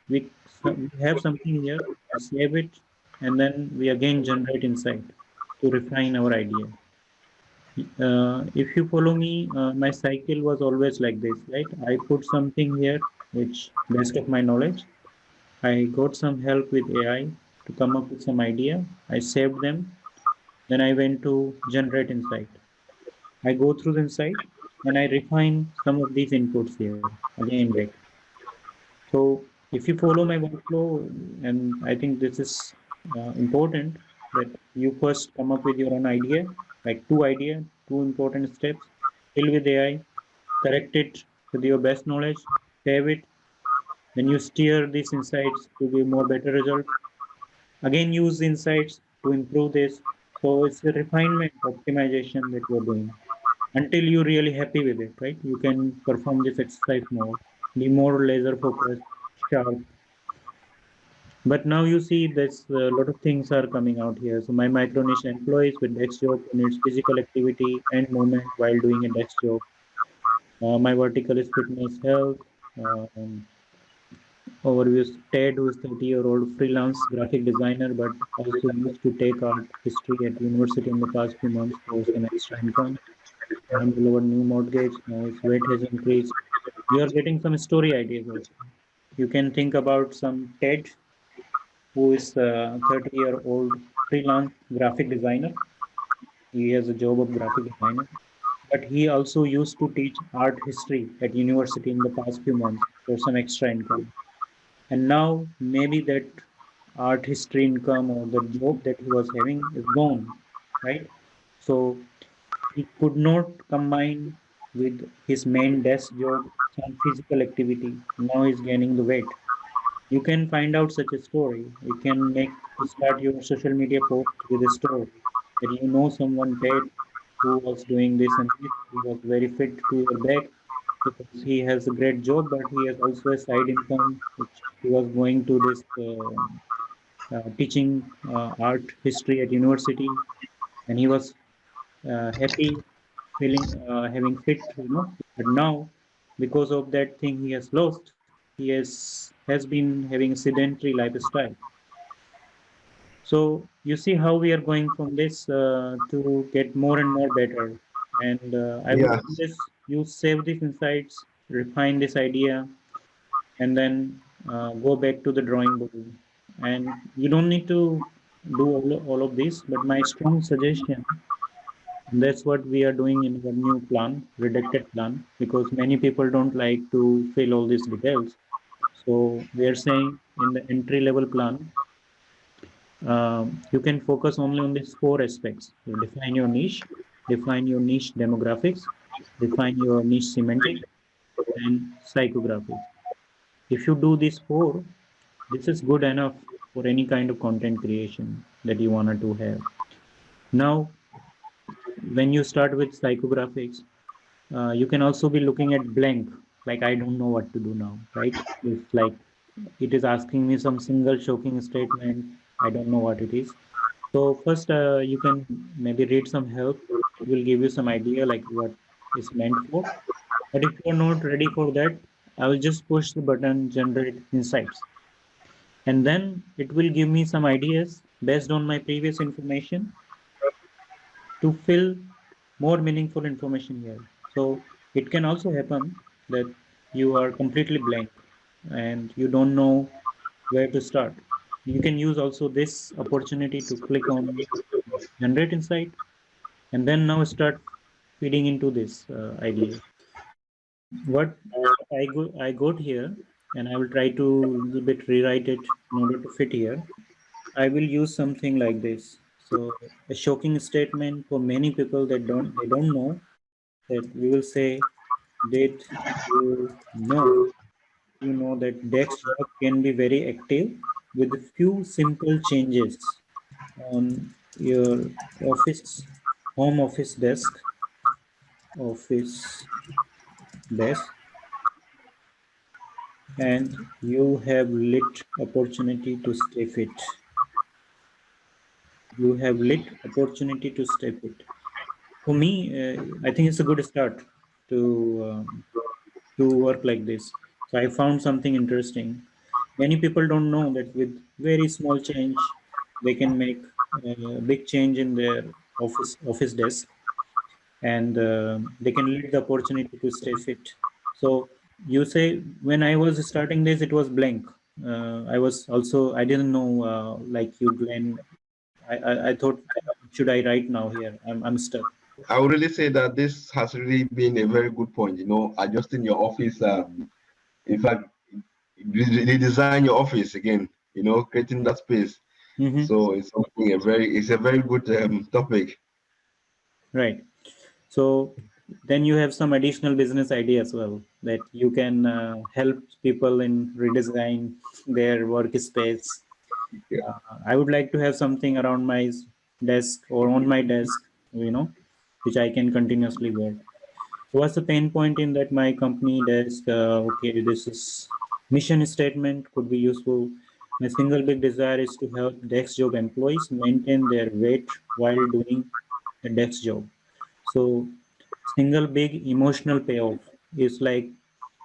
[SPEAKER 1] we have something here, we save it, and then we again generate insight to refine our idea. If you follow me, my cycle was always like this, right? I put something here, which best of my knowledge. I got some help with AI to come up with some idea. I saved them. Then I went to generate insight. I go through the insight. and I refine some of these inputs here again back. So if you follow my workflow, and I think this is important, that you first come up with your own idea, like two important steps, fill with AI, correct it with your best knowledge, save it, then you steer these insights to give more better results. Again, use insights to improve this. So it's a refinement, optimization that you're doing until you're really happy with it, right? You can perform this exercise more, be more laser focused, sharp. But now you see there's a lot of things are coming out here. So my micro niche employees with desk job who needs physical activity and movement while doing a desk job. My vertical is fitness, health. Um, Overview is Ted, who is 30-year-old freelance graphic designer, but also used to take art history at university in the past few months for some extra income. Handle over new mortgage. Now his weight has increased. You are getting some story ideas also. You can think about some Ted, who is a 30-year-old freelance graphic designer. He has a job of graphic designer, but he also used to teach art history at university in the past few months for some extra income. And now maybe that art history income or the job that he was having is gone, right? So he could not combine with his main desk job some physical activity. Now he's gaining the weight. You can find out such a story. You can start your social media post with a story that you know someone paid who was doing this and this. He was very fit to your back because he has a great job, but he has also a side income which he was going to this teaching art history at university, and he was happy feeling having fit, you know. But now, because of that thing he has lost, he has been having a sedentary lifestyle. So you see how we are going from this to get more and more better. And I would
[SPEAKER 2] Yes.
[SPEAKER 1] suggest you save these insights, refine this idea, and then go back to the drawing board. And you don't need to do all of this, but my strong suggestion, and that's what we are doing in our new plan, redacted plan, because many people don't like to fill all these details. So we are saying in the entry level plan, you can focus only on these four aspects. You define your niche demographics, define your niche semantic, and psychographics. If you do these four, this is good enough for any kind of content creation that you wanted to have. Now, when you start with psychographics, you can also be looking at blank, like I don't know what to do now, right? It's like it is asking me some single shocking statement. I don't know what it is. So first, you can maybe read some help. It will give you some idea like what is meant for. But if you're not ready for that, I will just push the button, generate insights. And then it will give me some ideas based on my previous information to fill more meaningful information here. So it can also happen that you are completely blank and you don't know where to start. You can use also this opportunity to click on generate insight and then now start feeding into this idea. What I got here, and I will try to little bit rewrite it in order to fit here. I will use something like this. So a shocking statement for many people that don't know, that we will say, did you know that Dex job can be very active with a few simple changes on your office office desk, and you have lit opportunity to stay fit. You have lit opportunity to stay fit. For me, I think it's a good start to work like this. So I found something interesting. Many people don't know that with very small change, they can make a big change in their office desk, and they can lead the opportunity to stay fit. So you say when I was starting this, it was blank. I didn't know like you, Glenn. I thought should I write now here? I'm stuck.
[SPEAKER 2] I would really say that this has really been a very good point. You know, adjusting your office. In fact, redesign your office again. You know, creating that space.
[SPEAKER 1] Mm-hmm.
[SPEAKER 2] So it's something it's a very good topic.
[SPEAKER 1] Right. So then you have some additional business idea as well that you can help people in redesign their workspace.
[SPEAKER 2] Yeah.
[SPEAKER 1] I would like to have something around my desk or on my desk, which I can continuously work. What's the pain point in that my company desk? Okay, this is mission statement could be useful. My single big desire is to help desk job employees maintain their weight while doing the desk job. So single big emotional payoff is like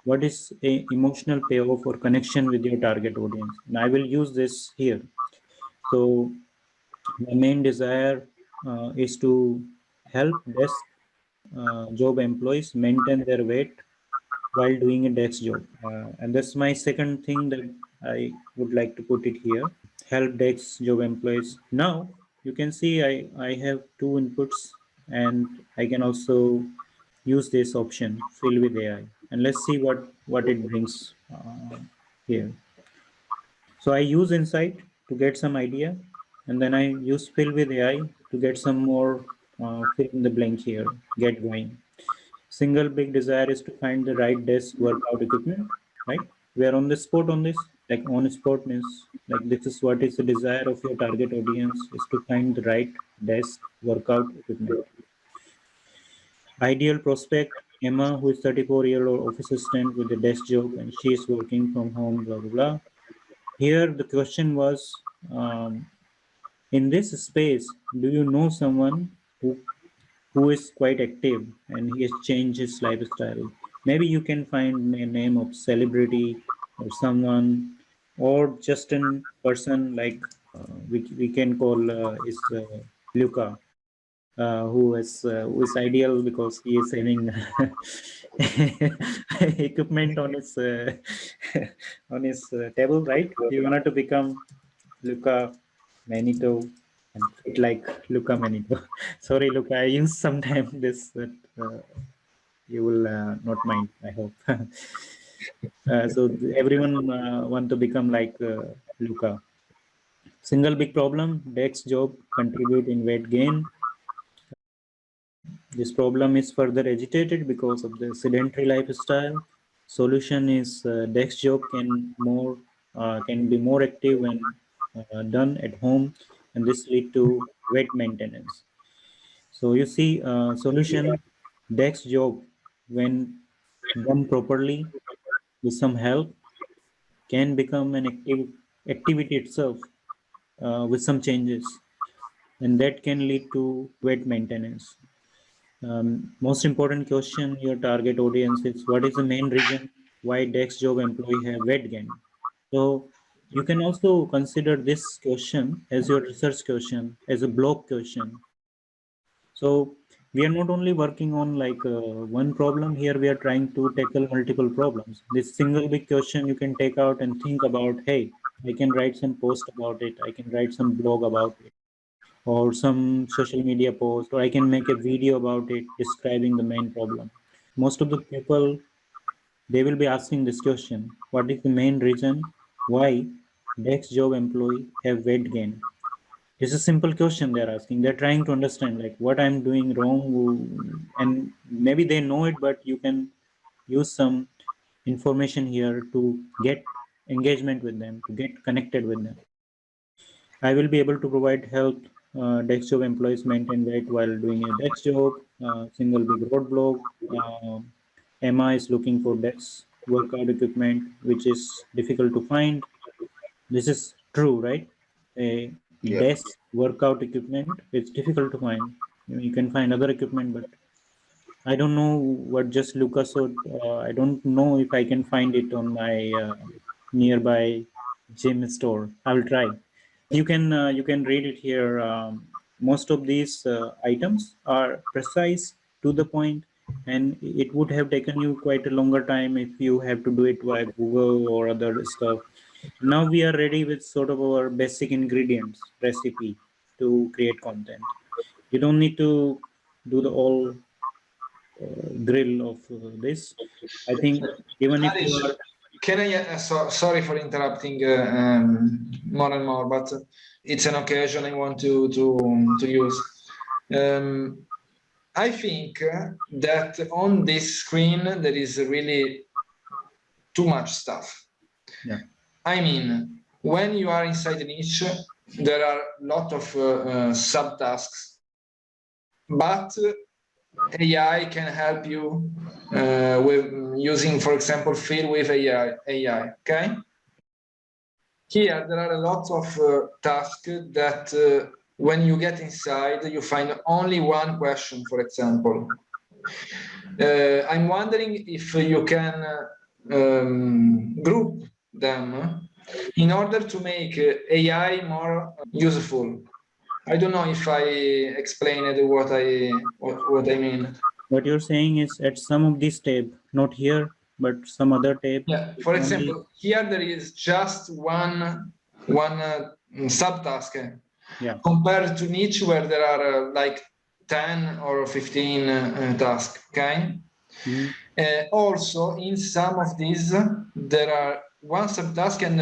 [SPEAKER 1] what is a emotional payoff or connection with your target audience. And I will use this here. So my main desire is to help desk job employees maintain their weight while doing a desk job. And that's my second thing that I would like to put it here. Help desk job employees. Now you can see I have two inputs and I can also use this option fill with AI and let's see what it brings here. So I use Insight to get some idea, and then I use Fill with AI to get some more fill in the blank here, get going. Single big desire is to find the right desk workout equipment, right? We are on the spot on this, like on spot means like this is what is the desire of your target audience is to find the right desk workout equipment. Ideal prospect, Emma, who is 34-year-old office assistant with a desk job and she is working from home, blah, blah, blah. Here the question was, um, in this space, do you know someone who is quite active and he has changed his lifestyle? Maybe you can find a name of celebrity or someone or just a person like we can call is Luca, who is ideal because he is having equipment on his on his table, right? He wanted to become Luca Manitto and fit like Luca Manitto. Sorry, Luca, I use sometime this, but you will not mind, I hope. So everyone want to become like Luca. Single big problem: Dex job contribute in weight gain. This problem is further agitated because of the sedentary lifestyle. Solution is desk job can be more active when done at home, and this lead to weight maintenance. So you see, solution desk job when done properly with some help can become an activity itself with some changes, and that can lead to weight maintenance. Most important question your target audience is what is the main reason why desk job employee have weight gain? So you can also consider this question as your research question, as a block question. So we are not only working on like one problem here, we are trying to tackle multiple problems. This single big question you can take out and think about, hey, I can write some post about it. I can write some blog about it or some social media post, or I can make a video about it describing the main problem. Most of the people they will be asking this question: what is the main reason why desk job employee have weight gain? It's a simple question they're asking. They're trying to understand like what I'm doing wrong, and maybe they know it, but you can use some information here to get engagement with them, to get connected with them. I will be able to provide help desk job employees maintain weight while doing a desk job. Single big roadblock. Emma is looking for desk workout equipment, which is difficult to find. This is true, right? A
[SPEAKER 2] Yeah.
[SPEAKER 1] desk workout equipment, it's difficult to find. You can find other equipment, but I don't know what just Lucas or I don't know if I can find it on my nearby gym store. I will try. You can read it here. Most of these items are precise to the point, and it would have taken you quite a longer time if you have to do it via Google or other stuff. Now we are ready with sort of our basic ingredients recipe to create content. You don't need to do the all grill of this. I think even if you are
[SPEAKER 3] Can I, sorry for interrupting more and more, but it's an occasion I want to use. I think that on this screen there is really too much stuff.
[SPEAKER 1] Yeah.
[SPEAKER 3] I mean, when you are inside a niche, there are a lot of subtasks, but AI can help you with using, for example, fill with AI. Okay. Here, there are a lot of tasks that when you get inside, you find only one question, for example. I'm wondering if you can group them in order to make AI more useful. I don't know if I explained what I mean.
[SPEAKER 1] what you're saying is at some of these tab, not here, but some other tab.
[SPEAKER 3] Yeah.
[SPEAKER 1] it's
[SPEAKER 3] For
[SPEAKER 1] only-
[SPEAKER 3] example, here there is just one subtask
[SPEAKER 1] yeah.
[SPEAKER 3] compared to niche where there are like 10 or 15 tasks. Okay.
[SPEAKER 1] Mhm.
[SPEAKER 3] Also, in some of these, there are one subtask and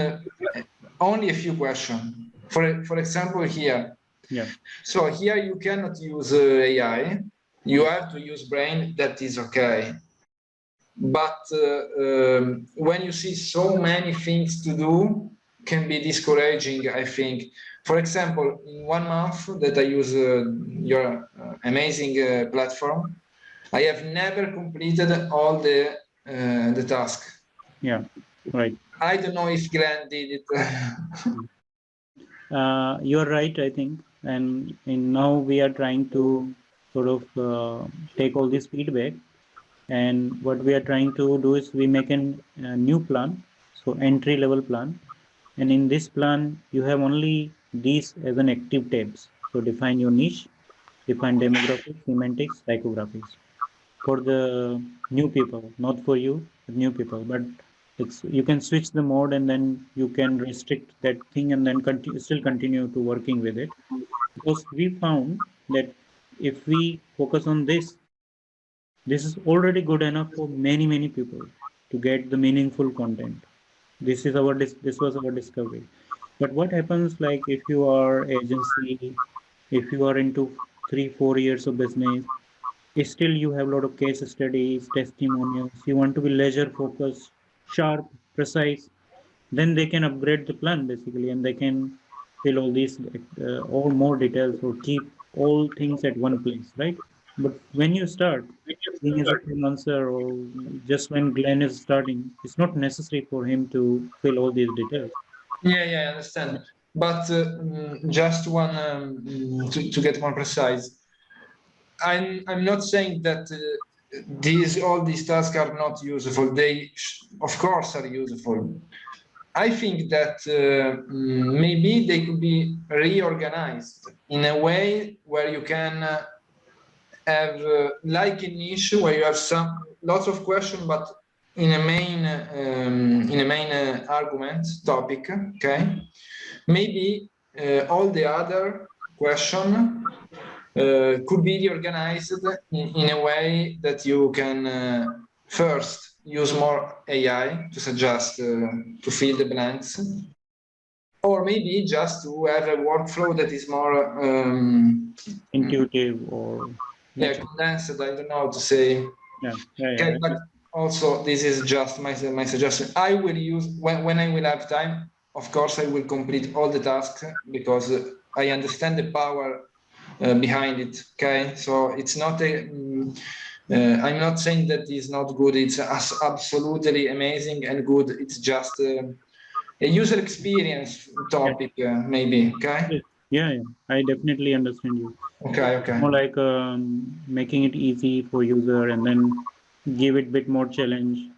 [SPEAKER 3] only a few questions. For example, here.
[SPEAKER 1] Yeah.
[SPEAKER 3] So here you cannot use AI. You have to use brain. That is okay. But when you see so many things to do, can be discouraging, I think. For example, in 1 month that I use your amazing platform, I have never completed all the task.
[SPEAKER 1] Yeah. Right.
[SPEAKER 3] I don't know if Glen did it.
[SPEAKER 1] You're right, I think. And now we are trying to sort of take all this feedback. And what we are trying to do is we make a new plan, so entry level plan. And in this plan, you have only these as an active tabs. So define your niche, define demographics, semantics, psychographics. For the new people, not for you, but new people. But it's you can switch the mode and then you can restrict that thing and then still continue to working with it. Because we found that if we focus on this is already good enough for many people to get the meaningful content. This was our discovery. But what happens like if you are agency, if you are into 3-4 years of business, still you have a lot of case studies, testimonials, you want to be leisure focused, sharp, precise, then they can upgrade the plan basically, and they can fill all these all more details or keep all things at one place, right? But when you start being as a freelancer or just when Glenn is starting, it's not necessary for him to fill all these details.
[SPEAKER 3] Yeah, I understand. But just one to get more precise. I'm not saying that all these tasks are not useful. They of course are useful. I think that maybe they could be reorganized in a way where you can have like a niche where you have lots of questions, but in a main argument topic. Okay, maybe all the other question could be reorganized in a way that you can first use more AI to suggest to fill the blanks, or maybe just to have a workflow that is more
[SPEAKER 1] Intuitive or
[SPEAKER 3] condensed. I don't know how to say. Okay, but also this is just my suggestion. I will use when I will have time. Of course, I will complete all the tasks because I understand the power behind it. Okay, so it's not a. I'm not saying that it's not good. It's absolutely amazing and good. It's just a user experience topic, maybe. Okay.
[SPEAKER 1] Yeah, I definitely understand you.
[SPEAKER 3] Okay.
[SPEAKER 1] More like making it easy for user and then give it bit more challenge.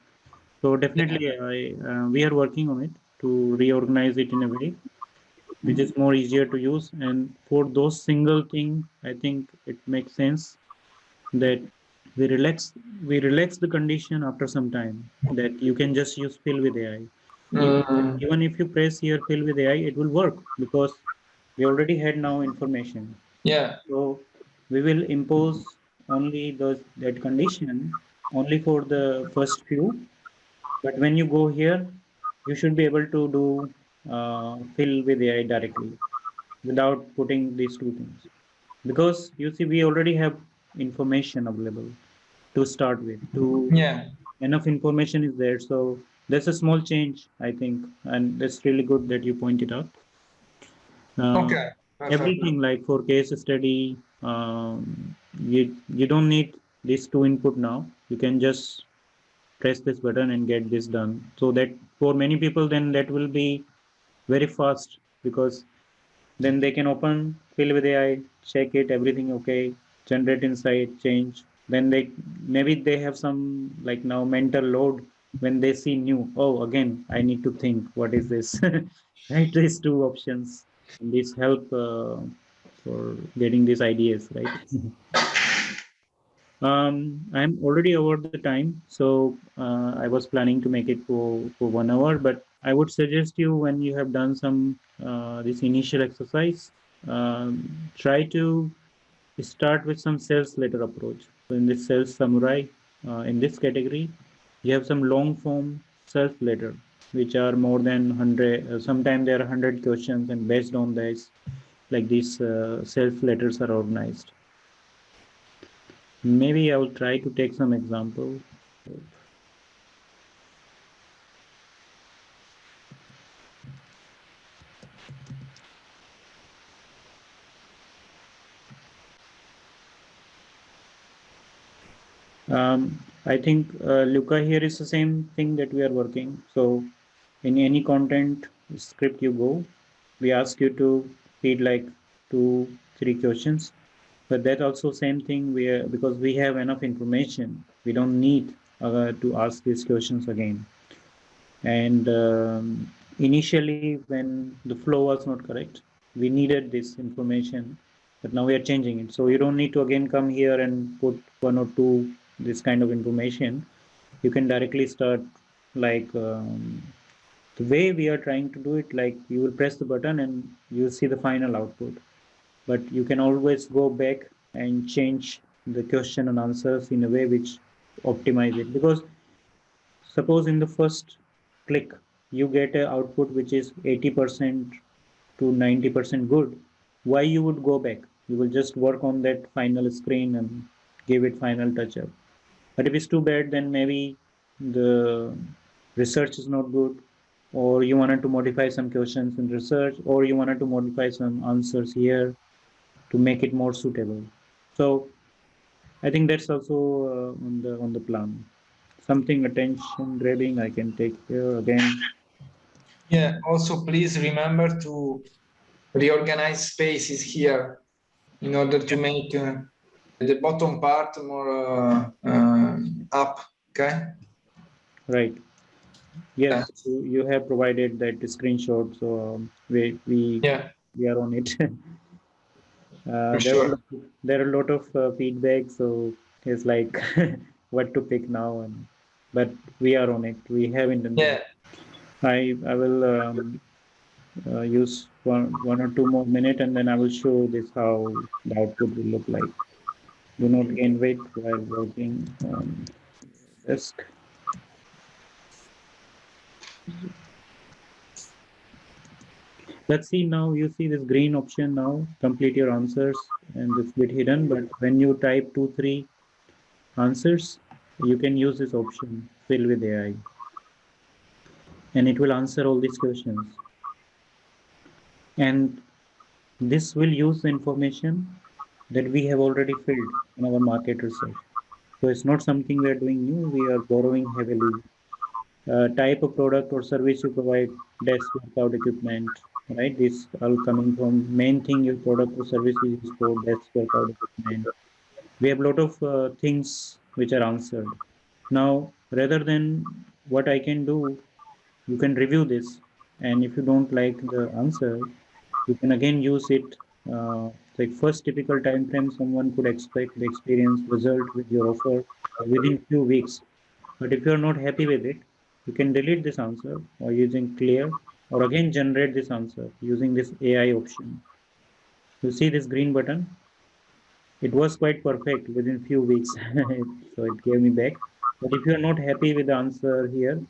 [SPEAKER 1] So definitely, we are working on it to reorganize it in a way which is more easier to use. And for those single thing, I think it makes sense that we relax the condition after some time that you can just use fill with AI. Even if you press here fill with AI, it will work because we already had now information.
[SPEAKER 3] Yeah.
[SPEAKER 1] So we will impose only that condition only for the first few. But when you go here, you should be able to do fill with AI directly without putting these two things. Because you see, we already have information available to start with. To
[SPEAKER 3] Yeah.
[SPEAKER 1] enough information is there. So there's a small change, I think, and that's really good that you pointed out. Uh,
[SPEAKER 3] Okay. Perfect.
[SPEAKER 1] Everything like for case study, you don't need these two input now. You can just press this button and get this done. So that for many people, then that will be very fast because then they can open, fill with AI, check it, everything okay, generate insight, change. Then they maybe they have some like now mental load when they see new. Oh, again, I need to think. What is this? Right, these two options. And this help for getting these ideas right. I'm already over the time, so I was planning to make it for 1 hour. But I would suggest you when you have done some this initial exercise, try to start with some sales letter approach. So in this sales samurai, in this category, you have some long form self letter, which are more than 100. Sometimes there are 100 questions, and based on this, like these self letters are organized. Maybe I will try to take some example. I think Luca here is the same thing that we are working. So in any content script you go, we ask you to feed like 2, 3 questions. But that also same thing we are, because we have enough information, we don't need to ask these questions again. And initially, when the flow was not correct, we needed this information, but now we are changing it. So you don't need to again come here and put 1 or 2 this kind of information. You can directly start like the way we are trying to do it. Like you will press the button and you will see the final output. But you can always go back and change the question and answers in a way which optimize it. Because suppose in the first click you get an output which is 80% to 90% good, why you would go back? You will just work on that final screen and give it final touch up. But if it's too bad, then maybe the research is not good, or you wanted to modify some questions in research, or you wanted to modify some answers here to make it more suitable. So I think that's also on the plan. Something attention grabbing I can take here again.
[SPEAKER 3] Yeah. Also, please remember to reorganize spaces here in order to make the bottom part more up. Okay.
[SPEAKER 1] Right.
[SPEAKER 3] Yeah.
[SPEAKER 1] Yes, you have provided that screenshot, so
[SPEAKER 3] Yeah.
[SPEAKER 1] we are on it.
[SPEAKER 3] For
[SPEAKER 1] There are
[SPEAKER 3] sure.
[SPEAKER 1] there are a lot of feedback, so it's like what to pick now, and but we are on it. We have intention.
[SPEAKER 3] Yeah.
[SPEAKER 1] I will use one or 2 more minutes, and then I will show this how the output will look like. Do not gain weight while working on desk. Let's see now. You see this green option now. Complete your answers, and this bit hidden. But when you type 2, 3 answers, you can use this option fill with AI, and it will answer all these questions. And this will use the information that we have already filled in our market research. So it's not something we are doing new. We are borrowing heavily. Type of product or service you provide, desk workout equipment, right? This all coming from main thing your product or service is used for, desk workout equipment. We have a lot of things which are answered. Now, rather than what I can do, you can review this, and if you don't like the answer, you can again use it. Like first typical time frame, someone could expect the experience result with your offer within few weeks. But if you're not happy with it, you can delete this answer or using clear, or again generate this answer using this AI option. You see this green button? It was quite perfect within few weeks, so it gave me back. But if you are not happy with the answer here,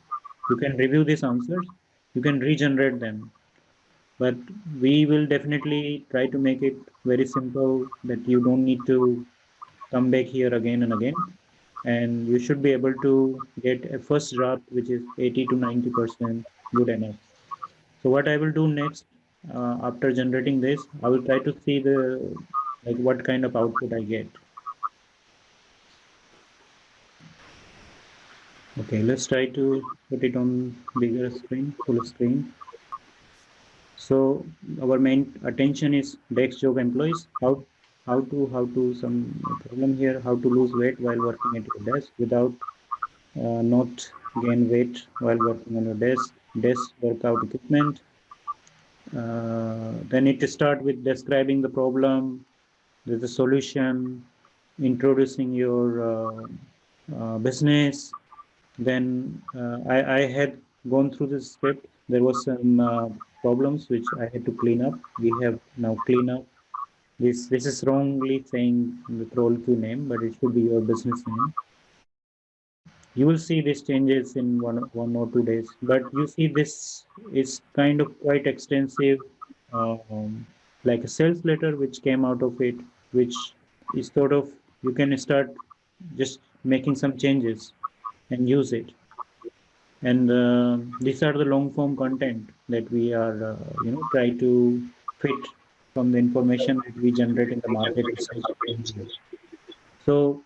[SPEAKER 1] you can review these answers. You can regenerate them. But we will definitely try to make it very simple that you don't need to come back here again and again. And you should be able to get a first draft, which is 80 to 90% good enough. So what I will do next, after generating this, I will try to see the like what kind of output I get. Okay, let's try to put it on bigger screen, full screen. So our main attention is desk job employees. How to some problem here? How to lose weight while working at your desk without not gain weight while working on your desk. Desk workout equipment. Then it start with describing the problem, the solution, introducing your business. Then I had gone through this script. There was some problems which I had to clean up. We have now clean up. This is wrongly saying the CrawlQ name, but it should be your business name. You will see these changes in one or 2 days. But you see this is kind of quite extensive, like a sales letter which came out of it, which is sort of you can start just making some changes and use it. And these are the long form content that we are try to fit from the information that we generate in the market research. So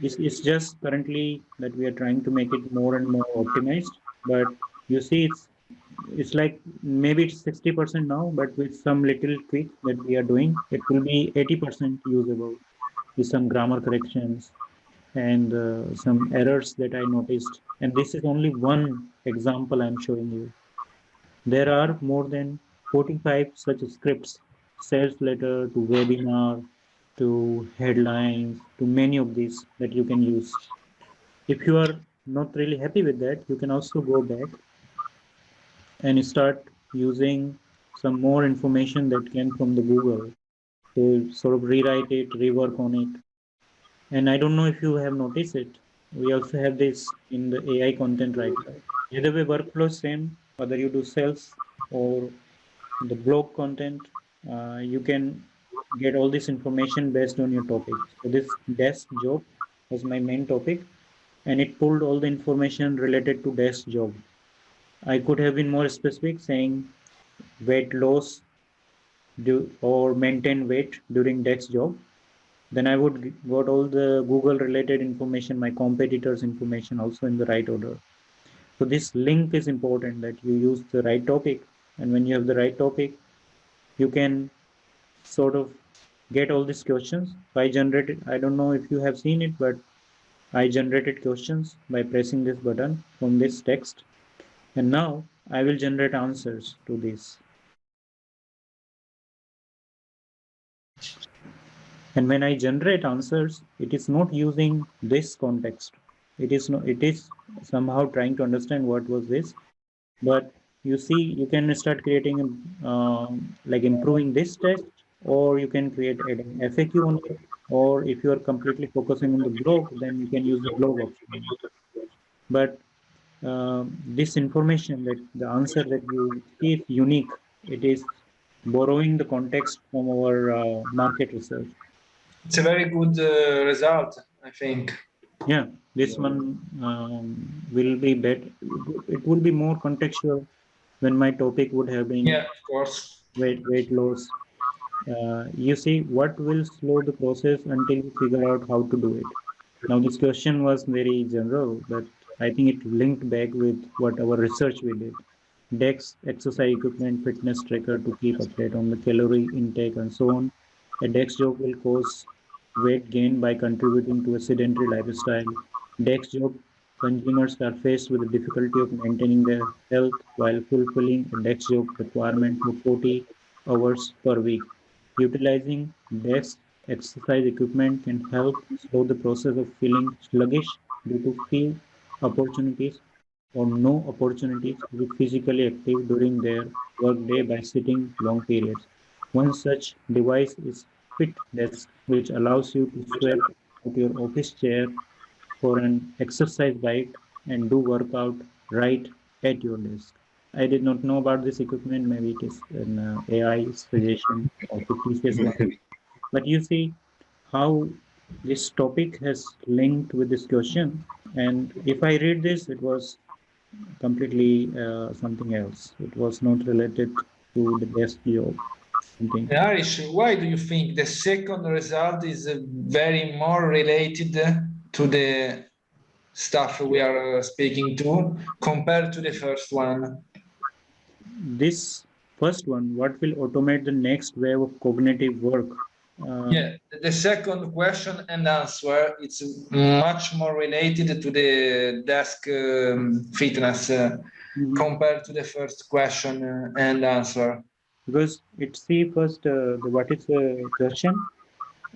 [SPEAKER 1] it's just currently that we are trying to make it more and more optimized, but you see it's like maybe it's 60% now, but with some little tweak that we are doing, it will be 80% usable with some grammar corrections and some errors that I noticed. And this is only one example I'm showing you. There are more than 45 such scripts, sales letter to webinar to headlines to many of these that you can use. If you are not really happy with that, you can also go back and start using some more information that came from the Google to sort of rewrite it, rework on it. And I don't know if you have noticed it. We also have this in the AI content writer. Either way, workflow same, whether you do sales or the blog content, you can get all this information based on your topic. So this desk job was my main topic, and it pulled all the information related to desk job. I could have been more specific, saying weight loss or maintain weight during desk job. Then I would got all the Google related information, my competitors information also in the right order. So this link is important that you use the right topic, and when you have the right topic, you can sort of get all these questions. I generated, I don't know if you have seen it, but I generated questions by pressing this button from this text. And now I will generate answers to this. And when I generate answers, it is not using this context. It is somehow trying to understand what was this. But you see, you can start creating like improving this text, or you can create adding FAQ on it. Or if you are completely focusing on the blog, then you can use the blog option. But this information that the answer that you see is unique. It is borrowing the context from our market research.
[SPEAKER 3] It's a very good result, I think.
[SPEAKER 1] Yeah, this one will be better. It will be more contextual when my topic would have been
[SPEAKER 3] Yeah, of course.
[SPEAKER 1] weight loss. You see, what will slow the process until you figure out how to do it? Now, this question was very general, but I think it linked back with what our research we did. DEX, exercise equipment, fitness tracker to keep update on the calorie intake and so on. A DEX job will cause weight gain by contributing to a sedentary lifestyle. DEX job consumers are faced with the difficulty of maintaining their health while fulfilling a DEX job requirement of 40 hours per week. Utilizing desk exercise equipment can help slow the process of feeling sluggish due to few opportunities or no opportunities to be physically active during their workday by sitting long periods. One such device is fit desk, which allows you to swap out your office chair for an exercise bike and do workout right at your desk. I did not know about this equipment. Maybe it is an AI suggestion or fictitious one. But you see how this topic has linked with this question. And if I read this, it was completely something else. It was not related to the desk job. Something.
[SPEAKER 3] Arish, why do you think the second result is very more related to the stuff we are speaking to compared to the first one?
[SPEAKER 1] This first one, what will automate the next wave of cognitive work?
[SPEAKER 3] Yeah, the second question and answer, it's much more related to the desk fitness compared to the first question and answer.
[SPEAKER 1] Because it see first the what is the question,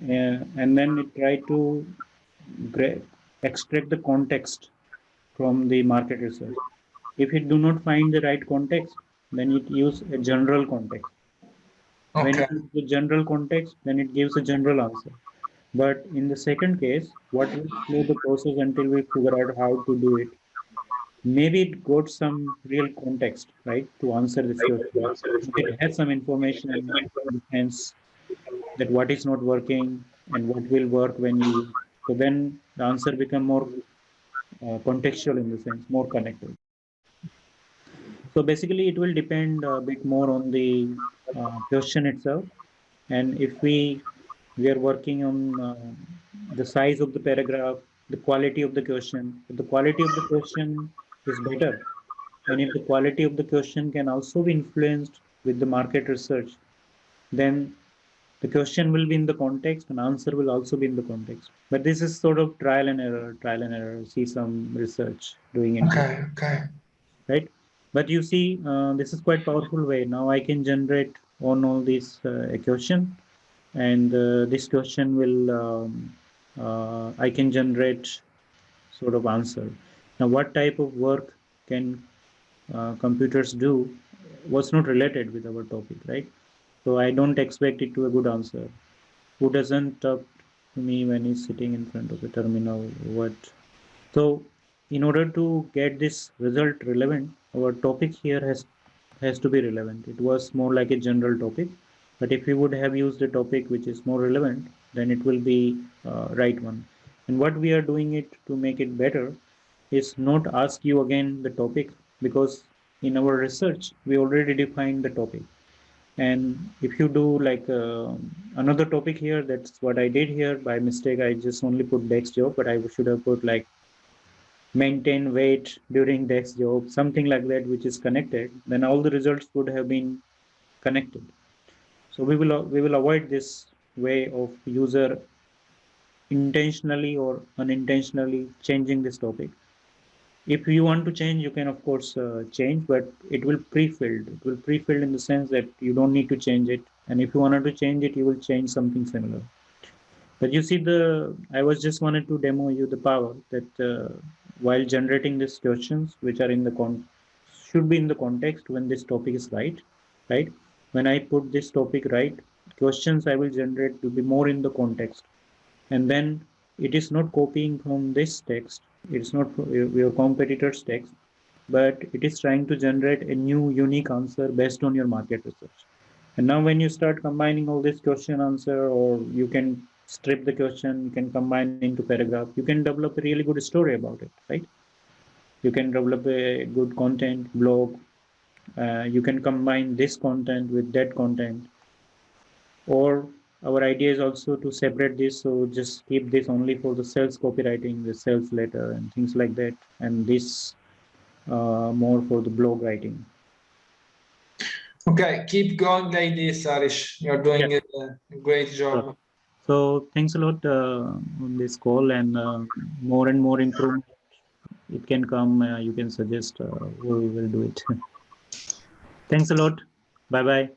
[SPEAKER 1] and then it try to extract the context from the market research. If it do not find the right context, then it use a general context. When
[SPEAKER 3] Okay.
[SPEAKER 1] it is the general context, then it gives a general answer. But in the second case, what will slow the process until we figure out how to do it? Maybe it got some real context, right, to answer this question. It has some information in the sense that what is not working and what will work when you use. So then the answer become more contextual in the sense, more connected. So basically, it will depend a bit more on the question itself. And if we are working on the size of the paragraph, the quality of the question, if the quality of the question is better, and if the quality of the question can also be influenced with the market research, then the question will be in the context and answer will also be in the context. But this is sort of trial and error, see some research doing into it,
[SPEAKER 3] Okay.
[SPEAKER 1] right? But you see, this is quite powerful way. Now I can generate on all these a question, and this question will I can generate sort of answer. Now, what type of work can computers do was not related with our topic, right? So I don't expect it to a good answer. Who doesn't talk to me when he's sitting in front of a terminal? What? So, in order to get this result relevant, our topic here has to be relevant. It was more like a general topic, but if we would have used a topic which is more relevant, then it will be right one. And what we are doing it to make it better is not ask you again the topic, because in our research we already defined the topic. And if you do like another topic here, that's what I did here by mistake. I just only put desk job, but I should have put like maintain weight during desk job, something like that, which is connected. Then all the results would have been connected. So we will avoid this way of user intentionally or unintentionally changing this topic. If you want to change, you can of course change, but it will pre-filled. It will pre-filled in the sense that you don't need to change it. And if you wanted to change it, you will change something similar. But you see, I was just wanted to demo you the power that while generating these questions, which are in the should be in the context when this topic is right, right? When I put this topic right, questions I will generate to be more in the context, and then it is not copying from this text. It's not your competitor's text, but it is trying to generate a new unique answer based on your market research. And now when you start combining all this question answer, or you can strip the question, you can combine into paragraph, you can develop a really good story about it, right? You can develop a good content blog. You can combine this content with that content. Or our idea is also to separate this, so just keep this only for the sales copywriting, the sales letter and things like that, and this more for the blog writing.
[SPEAKER 3] Okay, keep going like this, Arish. You're doing a great job.
[SPEAKER 1] So thanks a lot on this call, and more improvement it can come. You can suggest we will do it. Thanks a lot. Bye bye.